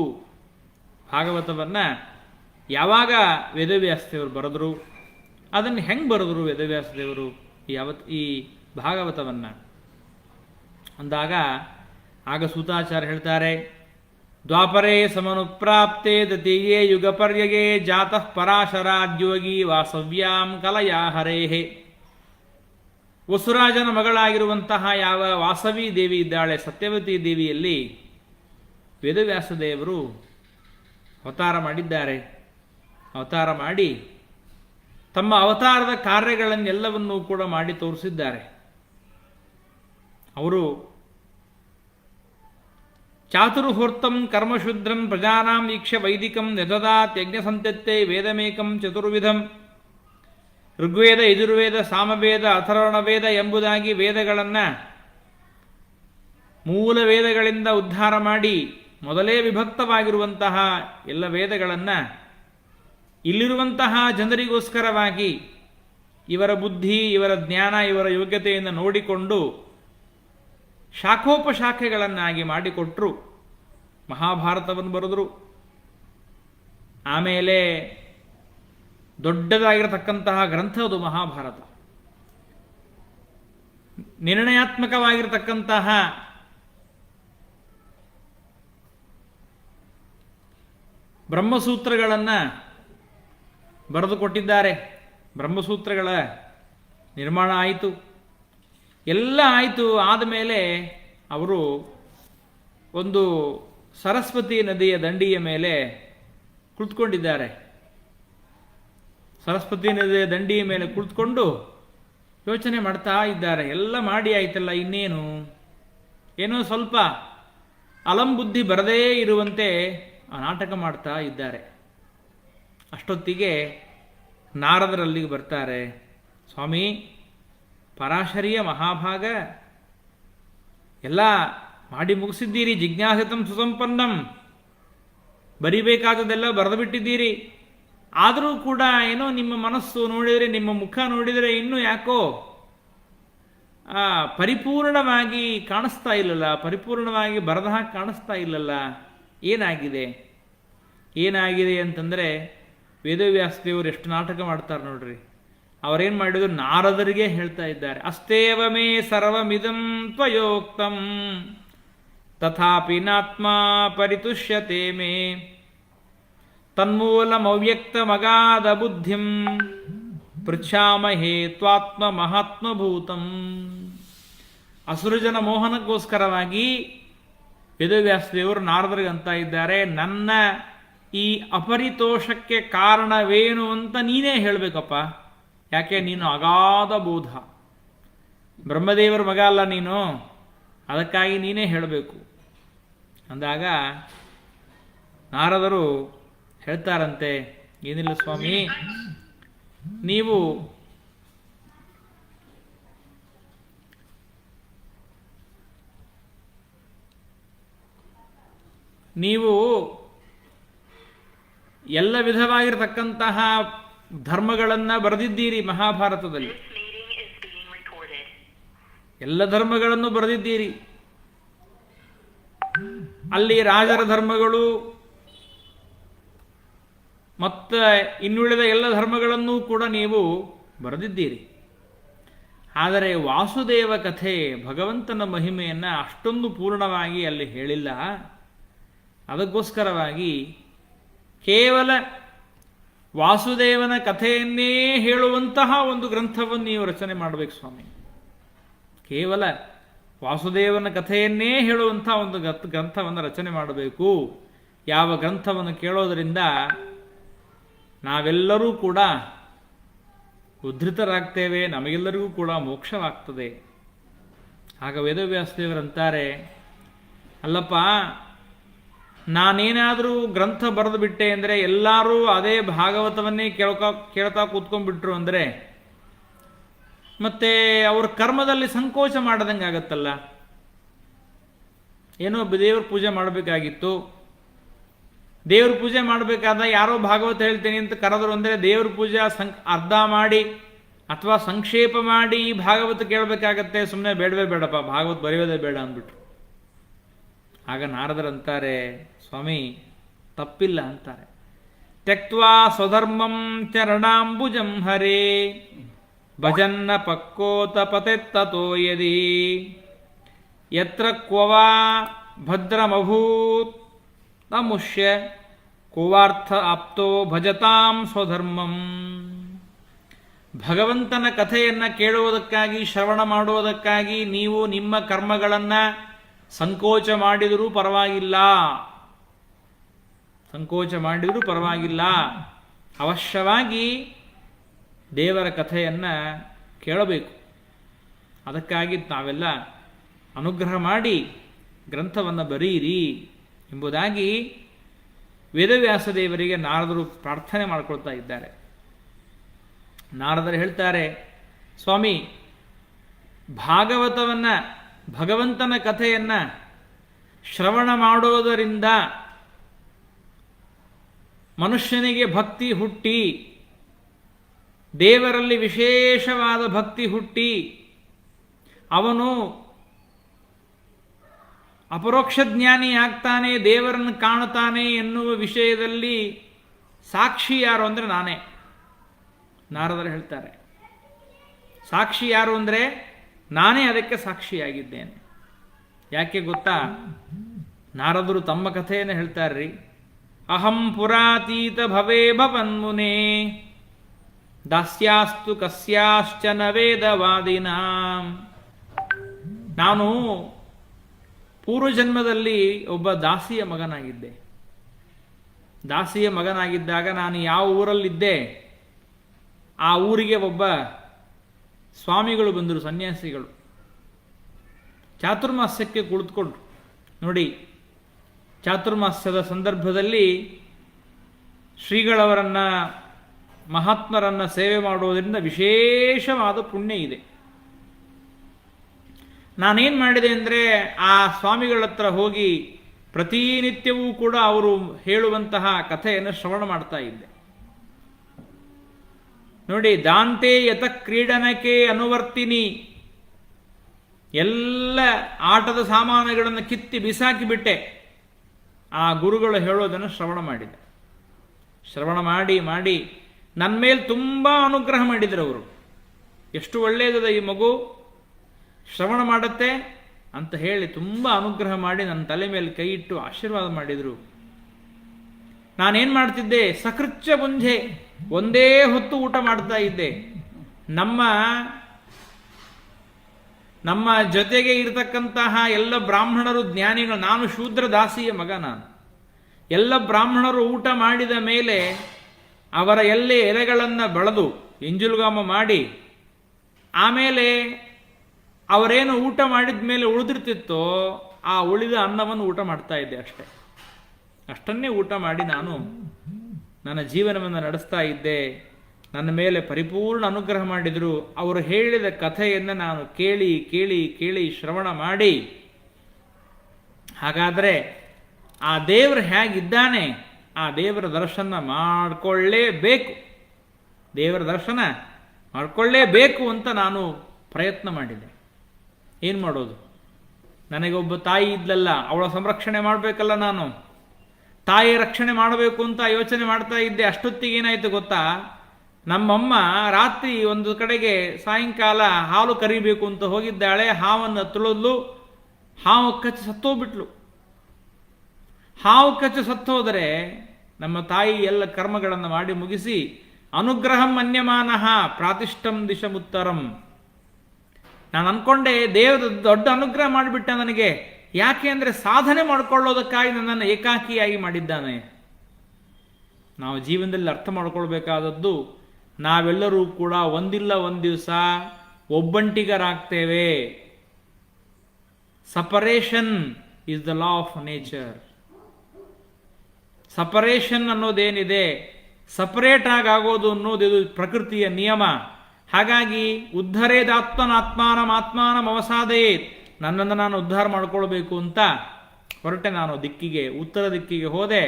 ಭಾಗವತವನ್ನು ಯಾವಾಗ ವೇದವ್ಯಾಸದೇವರು ಬರೆದರು? ಅದನ್ನು ಹೆಂಗೆ ಬರೆದರು ವೇದವ್ಯಾಸದೇವರು ಈ ಭಾಗವತವನ್ನು ಅಂದಾಗ ಆಗ ಸೂತಾಚಾರ್ಯ ಹೇಳ್ತಾರೆ, ದ್ವಾಪರೇ ಸಮನುಪ್ರಾಪ್ತೆ ತೃತೀಯೇ ಯುಗಪರ್ಯಗೆ ಜಾತಃ ಪರಾಶರಾದ್ಯೋಗಿ ವಾಸವ್ಯಾಂ ಕಲಯಾ ಹರೇಹೇ. ವಸುರಾಜನ ಮಗಳಾಗಿರುವಂತಹ ಯಾವ ವಾಸವಿ ದೇವಿ ಇದ್ದಾಳೆ, ಸತ್ಯವತಿ ದೇವಿಯಲ್ಲಿ ವೇದವ್ಯಾಸದೇವರು ಅವತಾರ ಮಾಡಿದ್ದಾರೆ. ಅವತಾರ ಮಾಡಿ ತಮ್ಮ ಅವತಾರದ ಕಾರ್ಯಗಳನ್ನೆಲ್ಲವನ್ನೂ ಕೂಡ ಮಾಡಿ ತೋರಿಸಿದ್ದಾರೆ. ಅವರು ಚಾತುರ್ಹೂರ್ತಂ ಕರ್ಮಶುದ್ರಂ ಪ್ರಜಾನಾಂ ವೀಕ್ಷ್ಯ ವೈದಿಕಂ ಯದದಾತ್ ಯಜ್ಞಸಂತತ್ತೆ ವೇದಮೇಕಂ ಚತುರ್ವಿಧಂ ಋಗ್ವೇದ, ಯಜುರ್ವೇದ, ಸಾಮವೇದ, ಅಥರ್ವಣವೇದ ಎಂಬುದಾಗಿ ವೇದಗಳನ್ನು ಮೂಲ ವೇದಗಳಿಂದ ಉದ್ಧಾರ ಮಾಡಿ ಮೊದಲೇ ವಿಭಕ್ತವಾಗಿರುವಂತಹ ಎಲ್ಲ ವೇದಗಳನ್ನು ಇಲ್ಲಿರುವಂತಹ ಜನರಿಗೋಸ್ಕರವಾಗಿ ಇವರ ಬುದ್ಧಿ, ಇವರ ಜ್ಞಾನ, ಇವರ ಯೋಗ್ಯತೆಯನ್ನು ನೋಡಿಕೊಂಡು ಶಾಖೋಪಶಾಖೆಗಳನ್ನಾಗಿ ಮಾಡಿಕೊಟ್ಟರು. ಮಹಾಭಾರತವನ್ನು ಬರೆದರು. ಆಮೇಲೆ ದೊಡ್ಡದಾಗಿರತಕ್ಕಂತಹ ಗ್ರಂಥ ಅದು ಮಹಾಭಾರತ. ನಿರ್ಣಯಾತ್ಮಕವಾಗಿರತಕ್ಕಂತಹ ಬ್ರಹ್ಮಸೂತ್ರಗಳನ್ನು ಬರೆದುಕೊಟ್ಟಿದ್ದಾರೆ. ಬ್ರಹ್ಮಸೂತ್ರಗಳ ನಿರ್ಮಾಣ ಆಯಿತು, ಎಲ್ಲ ಆಯಿತು. ಆದಮೇಲೆ ಅವರು ಒಂದು ಸರಸ್ವತಿ ನದಿಯ ದಂಡಿಯ ಮೇಲೆ ಕುಳಿತುಕೊಂಡಿದ್ದಾರೆ. ಸರಸ್ವತಿ ನದಿಯ ದಂಡಿಯ ಮೇಲೆ ಕುಳಿತುಕೊಂಡು ಯೋಚನೆ ಮಾಡ್ತಾ ಇದ್ದಾರೆ. ಎಲ್ಲ ಮಾಡಿ ಆಯ್ತಲ್ಲ, ಇನ್ನೇನು, ಏನೋ ಸ್ವಲ್ಪ ಅಲಂಬುದ್ಧಿ ಬರದೇ ಇರುವಂತೆ ಆ ನಾಟಕ ಮಾಡ್ತಾ ಇದ್ದಾರೆ. ಅಷ್ಟೊತ್ತಿಗೆ ನಾರದರಲ್ಲಿಗೆ ಬರ್ತಾರೆ. ಸ್ವಾಮಿ, ಪರಾಶರಿಯ ಮಹಾಭಾಗ ಎಲ್ಲ ಮಾಡಿ ಮುಗಿಸಿದ್ದೀರಿ, ಜಿಜ್ಞಾಸಿತಂ ಸುಸಂಪನ್ನಂ, ಬರಿಬೇಕಾದದೆಲ್ಲ ಬರೆದು ಬಿಟ್ಟಿದ್ದೀರಿ. ಆದರೂ ಕೂಡ ಏನೋ ನಿಮ್ಮ ಮನಸ್ಸು ನೋಡಿದರೆ, ನಿಮ್ಮ ಮುಖ ನೋಡಿದರೆ ಇನ್ನೂ ಯಾಕೋ ಪರಿಪೂರ್ಣವಾಗಿ ಕಾಣಿಸ್ತಾ ಇಲ್ಲಲ್ಲ, ಪರಿಪೂರ್ಣವಾಗಿ ಬರದ ಹಾಗೆ ಕಾಣಿಸ್ತಾ ಇಲ್ಲಲ್ಲ, ಏನಾಗಿದೆ ಏನಾಗಿದೆ ಅಂತಂದರೆ ವೇದವ್ಯಾಸದೇವರು ಎಷ್ಟು ನಾಟಕ ಮಾಡ್ತಾರೆ ನೋಡ್ರಿ. ಅವರೇನು ಮಾಡಿದ್ರು, ನಾರದರಿಗೆ ಹೇಳ್ತಾ ಇದ್ದಾರೆ. ಅಸ್ತೇವ ಮೇ ಸರ್ವಮಿದಂ ತ್ವಯೋಕ್ತಂ ತಥಾಪಿ ನಾತ್ಮ ಪರಿತುಷ್ಯತೆ ಮೇ ತನ್ಮೂಲಮವ್ಯಕ್ತಮಗಾಧ ಬುದ್ಧಿಂ ಪೃಚ್ಛಾಮಹೇ ತ್ವಾತ್ಮ ಮಹಾತ್ಮಭೂತಂ. ಅಸುರಜನ ಮೋಹನಕ್ಕೋಸ್ಕರವಾಗಿ ವೇದವ್ಯಾಸದೇವರು ನಾರದರಿಗೆ ಅಂತ ಇದ್ದಾರೆ, ನನ್ನ ಈ ಅಪರಿತೋಷಕ್ಕೆ ಕಾರಣವೇನು ಅಂತ ನೀನೇ ಹೇಳಬೇಕಪ್ಪ. ಯಾಕೆ? ನೀನು ಅಗಾಧ ಬೋಧ, ಬ್ರಹ್ಮದೇವರ ಮಗ ಅಲ್ಲ ನೀನು, ಅದಕ್ಕಾಗಿ ನೀನೇ ಹೇಳಬೇಕು ಅಂದಾಗ ನಾರದರು ಹೇಳ್ತಾರಂತೆ, ಏನಿಲ್ಲ ಸ್ವಾಮಿ, ನೀವು ಎಲ್ಲ ವಿಧವಾಗಿರತಕ್ಕಂತಹ ಧರ್ಮಗಳನ್ನು ಬರೆದಿದ್ದೀರಿ ಮಹಾಭಾರತದಲ್ಲಿ, ಎಲ್ಲ ಧರ್ಮಗಳನ್ನು ಬರೆದಿದ್ದೀರಿ. ಅಲ್ಲಿ ರಾಜರ ಧರ್ಮಗಳು ಮತ್ತು ಇನ್ನುಳಿದ ಎಲ್ಲ ಧರ್ಮಗಳನ್ನೂ ಕೂಡ ನೀವು ಬರೆದಿದ್ದೀರಿ. ಆದರೆ ವಾಸುದೇವ ಕಥೆ, ಭಗವಂತನ ಮಹಿಮೆಯನ್ನು ಅಷ್ಟೊಂದು ಪೂರ್ಣವಾಗಿ ಅಲ್ಲಿ ಹೇಳಿಲ್ಲ. ಅದಕ್ಕೋಸ್ಕರವಾಗಿ ಕೇವಲ ವಾಸುದೇವನ ಕಥೆಯನ್ನೇ ಹೇಳುವಂತಹ ಒಂದು ಗ್ರಂಥವನ್ನು ನೀವು ರಚನೆ ಮಾಡಬೇಕು ಸ್ವಾಮಿ. ಕೇವಲ ವಾಸುದೇವನ ಕಥೆಯನ್ನೇ ಹೇಳುವಂಥ ಒಂದು ಗ್ರಂಥವನ್ನು ರಚನೆ ಮಾಡಬೇಕು. ಯಾವ ಗ್ರಂಥವನ್ನು ಕೇಳೋದರಿಂದ ನಾವೆಲ್ಲರೂ ಕೂಡ ಉದ್ಧತರಾಗ್ತೇವೆ, ನಮಗೆಲ್ಲರಿಗೂ ಕೂಡ ಮೋಕ್ಷವಾಗ್ತದೆ. ಆಗ ವೇದವ್ಯಾಸದೇವರಂತಾರೆ, ಅಲ್ಲಪ್ಪ, ನಾನೇನಾದರೂ ಗ್ರಂಥ ಬರೆದು ಬಿಟ್ಟೆ ಅಂದರೆ ಎಲ್ಲರೂ ಅದೇ ಭಾಗವತವನ್ನೇ ಕೇಳ್ತಾ ಕೂತ್ಕೊಂಡ್ಬಿಟ್ರು ಅಂದರೆ ಮತ್ತೆ ಅವ್ರ ಕರ್ಮದಲ್ಲಿ ಸಂಕೋಚ ಮಾಡದಂಗೆ ಆಗತ್ತಲ್ಲ. ಏನೋ ದೇವ್ರ ಪೂಜೆ ಮಾಡಬೇಕಾಗಿತ್ತು, ದೇವ್ರ ಪೂಜೆ ಮಾಡಬೇಕಾದ ಯಾರೋ ಭಾಗವತ ಹೇಳ್ತೇನೆ ಅಂತ ಕರೆದ್ರು ಅಂದರೆ ದೇವ್ರ ಪೂಜೆ ಅರ್ಧ ಮಾಡಿ ಅಥವಾ ಸಂಕ್ಷೇಪ ಮಾಡಿ ಭಾಗವತ ಕೇಳಬೇಕಾಗತ್ತೆ. ಸುಮ್ಮನೆ ಬೇಡವೇ ಬೇಡಪ್ಪ, ಭಾಗವತ ಬರೆಯೋದೇ ಬೇಡ ಅಂದ್ಬಿಟ್ರು. ಆಗ ನಾರದರಂತಾರೆ, ಸ್ವಾಮಿ ತಪ್ಪಿಲ್ಲ ಅಂತಾರೆ. ತ್ಯಕ್ತ್ವಾ ಸ್ವಧರ್ಮಂ ಚರಣಾಂಬುಜಂ ಹರೇ ಭಜನ್ನ ಪಕ್ಕೋತ ಪತೆತ್ತತೋ ಯದಿ ಯತ್ರ ಕ್ವವಾ ಭದ್ರಮಭೂತ್ ಅಮುಷ್ಯ ಕೋವಾರ್ಥ ಆಪ್ತೋ ಭಜತಾಂ ಸ್ವಧರ್ಮಂ. ಭಗವಂತನ ಕಥೆಯನ್ನು ಕೇಳುವುದಕ್ಕಾಗಿ, ಶ್ರವಣ ಮಾಡುವುದಕ್ಕಾಗಿ ನೀವು ನಿಮ್ಮ ಕರ್ಮಗಳನ್ನು ಸಂಕೋಚ ಮಾಡಿದರೂ ಪರವಾಗಿಲ್ಲ, ಸಂಕೋಚ ಮಾಡಿದರೂ ಪರವಾಗಿಲ್ಲ, ಅವಶ್ಯವಾಗಿ ದೇವರ ಕಥೆಯನ್ನು ಕೇಳಬೇಕು. ಅದಕ್ಕಾಗಿ ತಾವೆಲ್ಲ ಅನುಗ್ರಹ ಮಾಡಿ ಗ್ರಂಥವನ್ನು ಬರೆಯಿರಿ ಎಂಬುದಾಗಿ ವೇದವ್ಯಾಸ ದೇವರಿಗೆ ನಾರದರು ಪ್ರಾರ್ಥನೆ ಮಾಡಿಕೊಳ್ತಾ ಇದ್ದಾರೆ. ನಾರದರು ಹೇಳ್ತಾರೆ, ಸ್ವಾಮಿ, ಭಾಗವತವನ್ನು, ಭಗವಂತನ ಕಥೆಯನ್ನು ಶ್ರವಣ ಮಾಡೋದರಿಂದ ಮನುಷ್ಯನಿಗೆ ಭಕ್ತಿ ಹುಟ್ಟಿ, ದೇವರಲ್ಲಿ ವಿಶೇಷವಾದ ಭಕ್ತಿ ಹುಟ್ಟಿ, ಅವನು ಅಪರೋಕ್ಷ ಜ್ಞಾನಿ ಆಗ್ತಾನೆ, ದೇವರನ್ನು ಕಾಣುತ್ತಾನೆ ಎನ್ನುವ ವಿಷಯದಲ್ಲಿ ಸಾಕ್ಷಿ ಯಾರು ಅಂದರೆ ನಾನೇ. ನಾರದರು ಹೇಳ್ತಾರೆ, ಸಾಕ್ಷಿ ಯಾರು ಅಂದರೆ ನಾನೇ ಅದಕ್ಕೆ ಸಾಕ್ಷಿಯಾಗಿದ್ದೇನೆ. ಯಾಕೆ ಗೊತ್ತಾ? ನಾರದರು ತಮ್ಮ ಕಥೆಯನ್ನು ಹೇಳ್ತಾರ್ರಿ. ಅಹಂ ಪುರಾತೀತ ಭವೇ ಭವನ್ಮುನೇ ದಾಸ್ಯಾಸ್ತು ಕಸ್ಯಾಶ್ಚನ ವೇದವಾದಿನಾಂ. ನಾನು ಪೂರ್ವಜನ್ಮದಲ್ಲಿ ಒಬ್ಬ ದಾಸಿಯ ಮಗನಾಗಿದ್ದೆ. ದಾಸಿಯ ಮಗನಾಗಿದ್ದಾಗ ನಾನು ಯಾವ ಊರಲ್ಲಿದ್ದೆ, ಆ ಊರಿಗೆ ಒಬ್ಬ ಸ್ವಾಮಿಗಳು ಬಂದರು, ಸನ್ಯಾಸಿಗಳು. ಚಾತುರ್ಮಾಸ್ಯಕ್ಕೆ ಕುಳಿತುಕೊಂಡ್ರು. ನೋಡಿ, ಚಾತುರ್ಮಾಸ್ಯದ ಸಂದರ್ಭದಲ್ಲಿ ಶ್ರೀಗಳವರನ್ನು, ಮಹಾತ್ಮರನ್ನು ಸೇವೆ ಮಾಡುವುದರಿಂದ ವಿಶೇಷವಾದ ಪುಣ್ಯ ಇದೆ. ನಾನೇನು ಮಾಡಿದೆ ಅಂದರೆ ಆ ಸ್ವಾಮಿಗಳ ಹತ್ರ ಹೋಗಿ ಪ್ರತಿನಿತ್ಯವೂ ಕೂಡ ಅವರು ಹೇಳುವಂತಹ ಕಥೆಯನ್ನು ಶ್ರವಣ ಮಾಡ್ತಾ ಇದ್ದೆ. ನೋಡಿ, ದಾಂತೆ ಯತ ಕ್ರೀಡನಕ್ಕೆ ಅನುವರ್ತಿನಿ ಎಲ್ಲ ಆಟದ ಸಾಮಾನುಗಳನ್ನು ಕಿತ್ತಿ ಬಿಸಾಕಿಬಿಟ್ಟೆ. ಆ ಗುರುಗಳು ಹೇಳೋದನ್ನು ಶ್ರವಣ ಮಾಡಿದೆ. ಶ್ರವಣ ಮಾಡಿ ಮಾಡಿ ನನ್ನ ಮೇಲೆ ತುಂಬ ಅನುಗ್ರಹ ಮಾಡಿದರು ಅವರು. ಎಷ್ಟು ಒಳ್ಳೆಯದ ಈ ಮಗು, ಶ್ರವಣ ಮಾಡುತ್ತೆ ಅಂತ ಹೇಳಿ ತುಂಬ ಅನುಗ್ರಹ ಮಾಡಿ ನನ್ನ ತಲೆ ಮೇಲೆ ಕೈ ಇಟ್ಟು ಆಶೀರ್ವಾದ ಮಾಡಿದರು. ನಾನೇನು ಮಾಡ್ತಿದ್ದೆ, ಸಕೃಚ್ಯ ಮುಂಜೆ ಒಂದೇ ಹೊತ್ತು ಊಟ ಮಾಡ್ತಾ ಇದ್ದೆ. ನಮ್ಮ ಜೊತೆಗೆ ಇರತಕ್ಕಂತಹ ಎಲ್ಲ ಬ್ರಾಹ್ಮಣರು ಜ್ಞಾನಿಗಳು, ನಾನು ಶೂದ್ರ ದಾಸಿಯ ಮಗ, ನಾನು ಎಲ್ಲ ಬ್ರಾಹ್ಮಣರು ಊಟ ಮಾಡಿದ ಮೇಲೆ ಅವರ ಎಲೆಗಳನ್ನು ಬೆಳೆದು ಎಂಜುಲುಗಾಮ ಮಾಡಿ ಆಮೇಲೆ ಅವರೇನು ಊಟ ಮಾಡಿದ ಮೇಲೆ ಉಳಿದಿರ್ತಿತ್ತೋ ಆ ಉಳಿದ ಅನ್ನವನ್ನು ಊಟ ಮಾಡ್ತಾ ಇದ್ದೆ. ಅಷ್ಟನ್ನೇ ಊಟ ಮಾಡಿ ನಾನು ನನ್ನ ಜೀವನವನ್ನು ನಡೆಸ್ತಾ ಇದ್ದೆ. ನನ್ನ ಮೇಲೆ ಪರಿಪೂರ್ಣ ಅನುಗ್ರಹ ಮಾಡಿದರು. ಅವರು ಹೇಳಿದ ಕಥೆಯನ್ನು ನಾನು ಕೇಳಿ ಕೇಳಿ ಕೇಳಿ ಶ್ರವಣ ಮಾಡಿ, ಹಾಗಾದರೆ ಆ ದೇವರು ಹೇಗಿದ್ದಾನೆ, ಆ ದೇವರ ದರ್ಶನ ಮಾಡಿಕೊಳ್ಳೇಬೇಕು, ದೇವರ ದರ್ಶನ ಮಾಡಿಕೊಳ್ಳೇಬೇಕು ಅಂತ ನಾನು ಪ್ರಯತ್ನ ಮಾಡಿದೆ. ಏನು ಮಾಡೋದು, ನನಗೆ ಒಬ್ಬ ತಾಯಿ ಇದ್ಲಲ್ಲ, ಅವಳ ಸಂರಕ್ಷಣೆ ಮಾಡಬೇಕಲ್ಲ, ನಾನು ತಾಯಿ ರಕ್ಷಣೆ ಮಾಡಬೇಕು ಅಂತ ಯೋಚನೆ ಮಾಡ್ತಾ ಇದ್ದೆ. ಅಷ್ಟೊತ್ತಿಗೆ ಏನಾಯಿತು ಗೊತ್ತಾ, ನಮ್ಮಮ್ಮ ರಾತ್ರಿ ಒಂದು ಕಡೆಗೆ ಸಾಯಂಕಾಲ ಹಾಲು ಕರಿಬೇಕು ಅಂತ ಹೋಗಿದ್ದಾಳೆ. ಹಾವನ್ನು ತುಳಿದ್ಲು, ಹಾವು ಕಚ್ಚಿ ಸತ್ತೋಗ್ಬಿಟ್ಲು. ಹಾವು ಕಚ್ಚಿ ಸತ್ತೋದರೆ ನಮ್ಮ ತಾಯಿ ಎಲ್ಲ ಕರ್ಮಗಳನ್ನು ಮಾಡಿ ಮುಗಿಸಿ ಅನುಗ್ರಹಂ ಮನ್ಯಮಾನಃ ಪ್ರಾತಿಷ್ಠಂ ದಿಶಮುತ್ತರಂ. ನಾನು ಅನ್ಕೊಂಡೆ ದೇವರು ದೊಡ್ಡ ಅನುಗ್ರಹ ಮಾಡಿಬಿಟ್ಟ ನನಗೆ. ಯಾಕೆ ಅಂದರೆ ಸಾಧನೆ ಮಾಡಿಕೊಳ್ಳೋದಕ್ಕಾಗಿ ನನ್ನನ್ನು ಏಕಾಕಿಯಾಗಿ ಮಾಡಿದ್ದಾನೆ. ನಾವು ಜೀವನದಲ್ಲಿ ಅರ್ಥ ಮಾಡ್ಕೊಳ್ಬೇಕಾದದ್ದು, ನಾವೆಲ್ಲರೂ ಕೂಡ ಒಂದಿಲ್ಲ ಒಂದು ದಿವಸ ಒಬ್ಬಂಟಿಗರಾಗ್ತೇವೆ. Separation is the law of nature. Separation ಅನ್ನೋದೇನಿದೆ, ಸಪರೇಟ್ ಆಗೋದು ಅನ್ನೋದು ಇದು ಪ್ರಕೃತಿಯ ನಿಯಮ. ಹಾಗಾಗಿ ಉದ್ಧರೇದಾತ್ಮನಾತ್ಮಾನಂ ಆತ್ಮಾನಂ ಅವಸಾದಯೇತ್, ನನ್ನನ್ನು ನಾನು ಉದ್ಧಾರ ಮಾಡ್ಕೊಳ್ಬೇಕು ಅಂತ ಹೊರಟೆ. ನಾನು ದಿಕ್ಕಿಗೆ, ಉತ್ತರ ದಿಕ್ಕಿಗೆ ಹೋದೆ.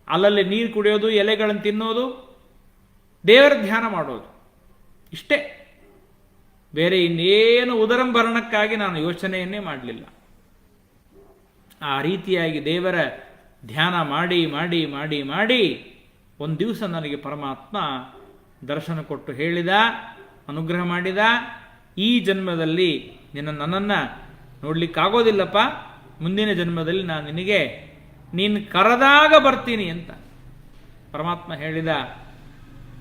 ಅಲ್ಲಲ್ಲಿ ನೀರು ಕುಡಿಯೋದು, ಎಲೆಗಳನ್ನು ತಿನ್ನೋದು, ದೇವರ ಧ್ಯಾನ ಮಾಡೋದು, ಇಷ್ಟೇ. ಬೇರೆ ಇನ್ನೇನು ಉದರಂಭರಣಕ್ಕಾಗಿ ನಾನು ಯೋಚನೆಯನ್ನೇ ಮಾಡಲಿಲ್ಲ. ಆ ರೀತಿಯಾಗಿ ದೇವರ ಧ್ಯಾನ ಮಾಡಿ ಮಾಡಿ ಮಾಡಿ ಮಾಡಿ ಒಂದು ದಿವಸ ನನಗೆ ಪರಮಾತ್ಮ ದರ್ಶನ ಕೊಟ್ಟು ಹೇಳಿದ, ಅನುಗ್ರಹ ಮಾಡಿದ, ಈ ಜನ್ಮದಲ್ಲಿ ನನ್ನನ್ನು ನೋಡ್ಲಿಕ್ಕಾಗೋದಿಲ್ಲಪ್ಪ, ಮುಂದಿನ ಜನ್ಮದಲ್ಲಿ ನಾನು ನಿನಗೆ ನೀನು ಕರೆದಾಗ ಬರ್ತೀನಿ ಅಂತ ಪರಮಾತ್ಮ ಹೇಳಿದ.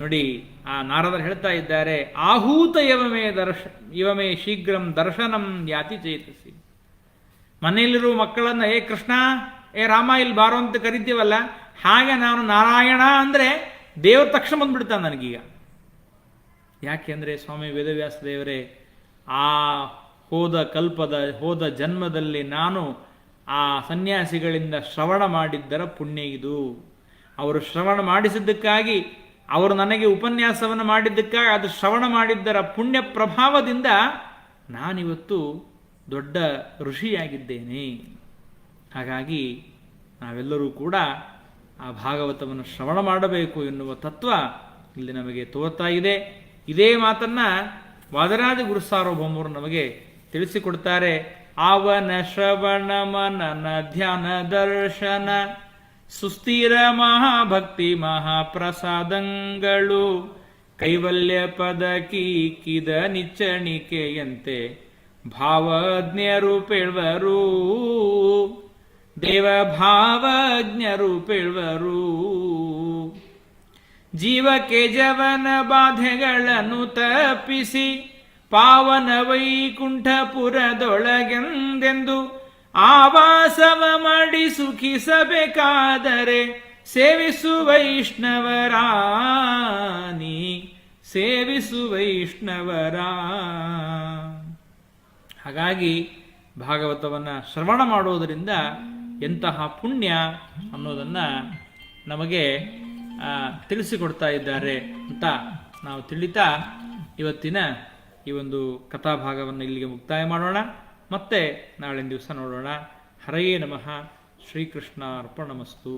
ನೋಡಿ, ಆ ನಾರದರು ಹೇಳ್ತಾ ಇದ್ದಾರೆ, ಆಹೂತ ಇವಮೇ ಶೀಘ್ರಂ ದರ್ಶನಂ ಯಾತಿ ಚೇತಸಿ. ಮನೆಯಲ್ಲಿರುವ ಮಕ್ಕಳನ್ನು ಏ ಕೃಷ್ಣ, ಏ ರಾಮ, ಇಲ್ಲಿ ಬಾರೋ ಅಂತ ಕರಿತೀವಲ್ಲ, ಹಾಗೆ ನಾನು ನಾರಾಯಣ ಅಂದರೆ ದೇವ್ರ ತಕ್ಷಣ ಬಂದ್ಬಿಡ್ತಾನೆ ನನಗೀಗ. ಯಾಕೆಂದರೆ ಸ್ವಾಮಿ ವೇದವ್ಯಾಸ ದೇವರೇ, ಆ ಹೋದ ಜನ್ಮದಲ್ಲಿ ನಾನು ಆ ಸನ್ಯಾಸಿಗಳಿಂದ ಶ್ರವಣ ಮಾಡಿದ್ದರ ಪುಣ್ಯ ಇದು. ಅವರು ಶ್ರವಣ ಮಾಡಿಸಿದ್ದಕ್ಕಾಗಿ, ಅವರು ನನಗೆ ಉಪನ್ಯಾಸವನ್ನು ಮಾಡಿದ್ದಕ್ಕಾಗಿ, ಅದು ಶ್ರವಣ ಮಾಡಿದ್ದರ ಪುಣ್ಯ ಪ್ರಭಾವದಿಂದ ನಾನಿವತ್ತು ದೊಡ್ಡ ಋಷಿಯಾಗಿದ್ದೇನೆ. ಹಾಗಾಗಿ ನಾವೆಲ್ಲರೂ ಕೂಡ ಆ ಭಾಗವತವನ್ನು ಶ್ರವಣ ಮಾಡಬೇಕು ಎನ್ನುವ ತತ್ವ ಇಲ್ಲಿ ನಮಗೆ ತೋರ್ತಾ ಇದೆ. ಇದೇ ಮಾತನ್ನ ವಾದರಾಜ ಗುರುಸಾರ್ವಭೌಮರು ನಮಗೆ ತಿಳಿಸಿಕೊಡ್ತಾರೆ. ಆವನ ಶ್ರವಣ ಮನನ ಧ್ಯಾನ ದರ್ಶನ ಸುಸ್ಥಿರ ಮಹಾಭಕ್ತಿ ಮಹಾಪ್ರಸಾದಂಗಳು ಕೈವಲ್ಯ ಪದ ಕೀಕಿದ ನಿಚ್ಚಣಿಕೆಯಂತೆ ಭಾವಜ್ಞರು ಪೇಳ್ವರು, ದೇವ ಭಾವಜ್ಞರು ಪೇಳ್ವರು. ಜೀವಕ್ಕೆ ಜವನ ಬಾಧೆಗಳನ್ನು ತಪ್ಪಿಸಿ ಪಾವನ ವೈಕುಂಠಪುರದೊಳಗೆಂದೆಂದು ಆವಾಸವ ಮಾಡಿ ಸುಖಿಸಬೇಕಾದರೆ ಸೇವಿಸು ವೈಷ್ಣವರಾನಿ, ಸೇವಿಸು ವೈಷ್ಣವರಾ. ಹಾಗಾಗಿ ಭಾಗವತವನ್ನು ಶ್ರವಣ ಮಾಡೋದರಿಂದ ಎಂತಹ ಪುಣ್ಯ ಅನ್ನೋದನ್ನು ನಮಗೆ ತಿಳಿಸಿಕೊಡ್ತಾ ಇದ್ದಾರೆ ಅಂತ ನಾವು ತಿಳಿತಾ ಇವತ್ತಿನ ಈ ಒಂದು ಕಥಾಭಾಗವನ್ನು ಇಲ್ಲಿಗೆ ಮುಕ್ತಾಯ ಮಾಡೋಣ. ಮತ್ತೆ ನಾಳಿನ ದಿವಸ ನೋಡೋಣ. ಹರಯೇ ನಮಃ. ಶ್ರೀಕೃಷ್ಣ ಅರ್ಪಣಮಸ್ತು.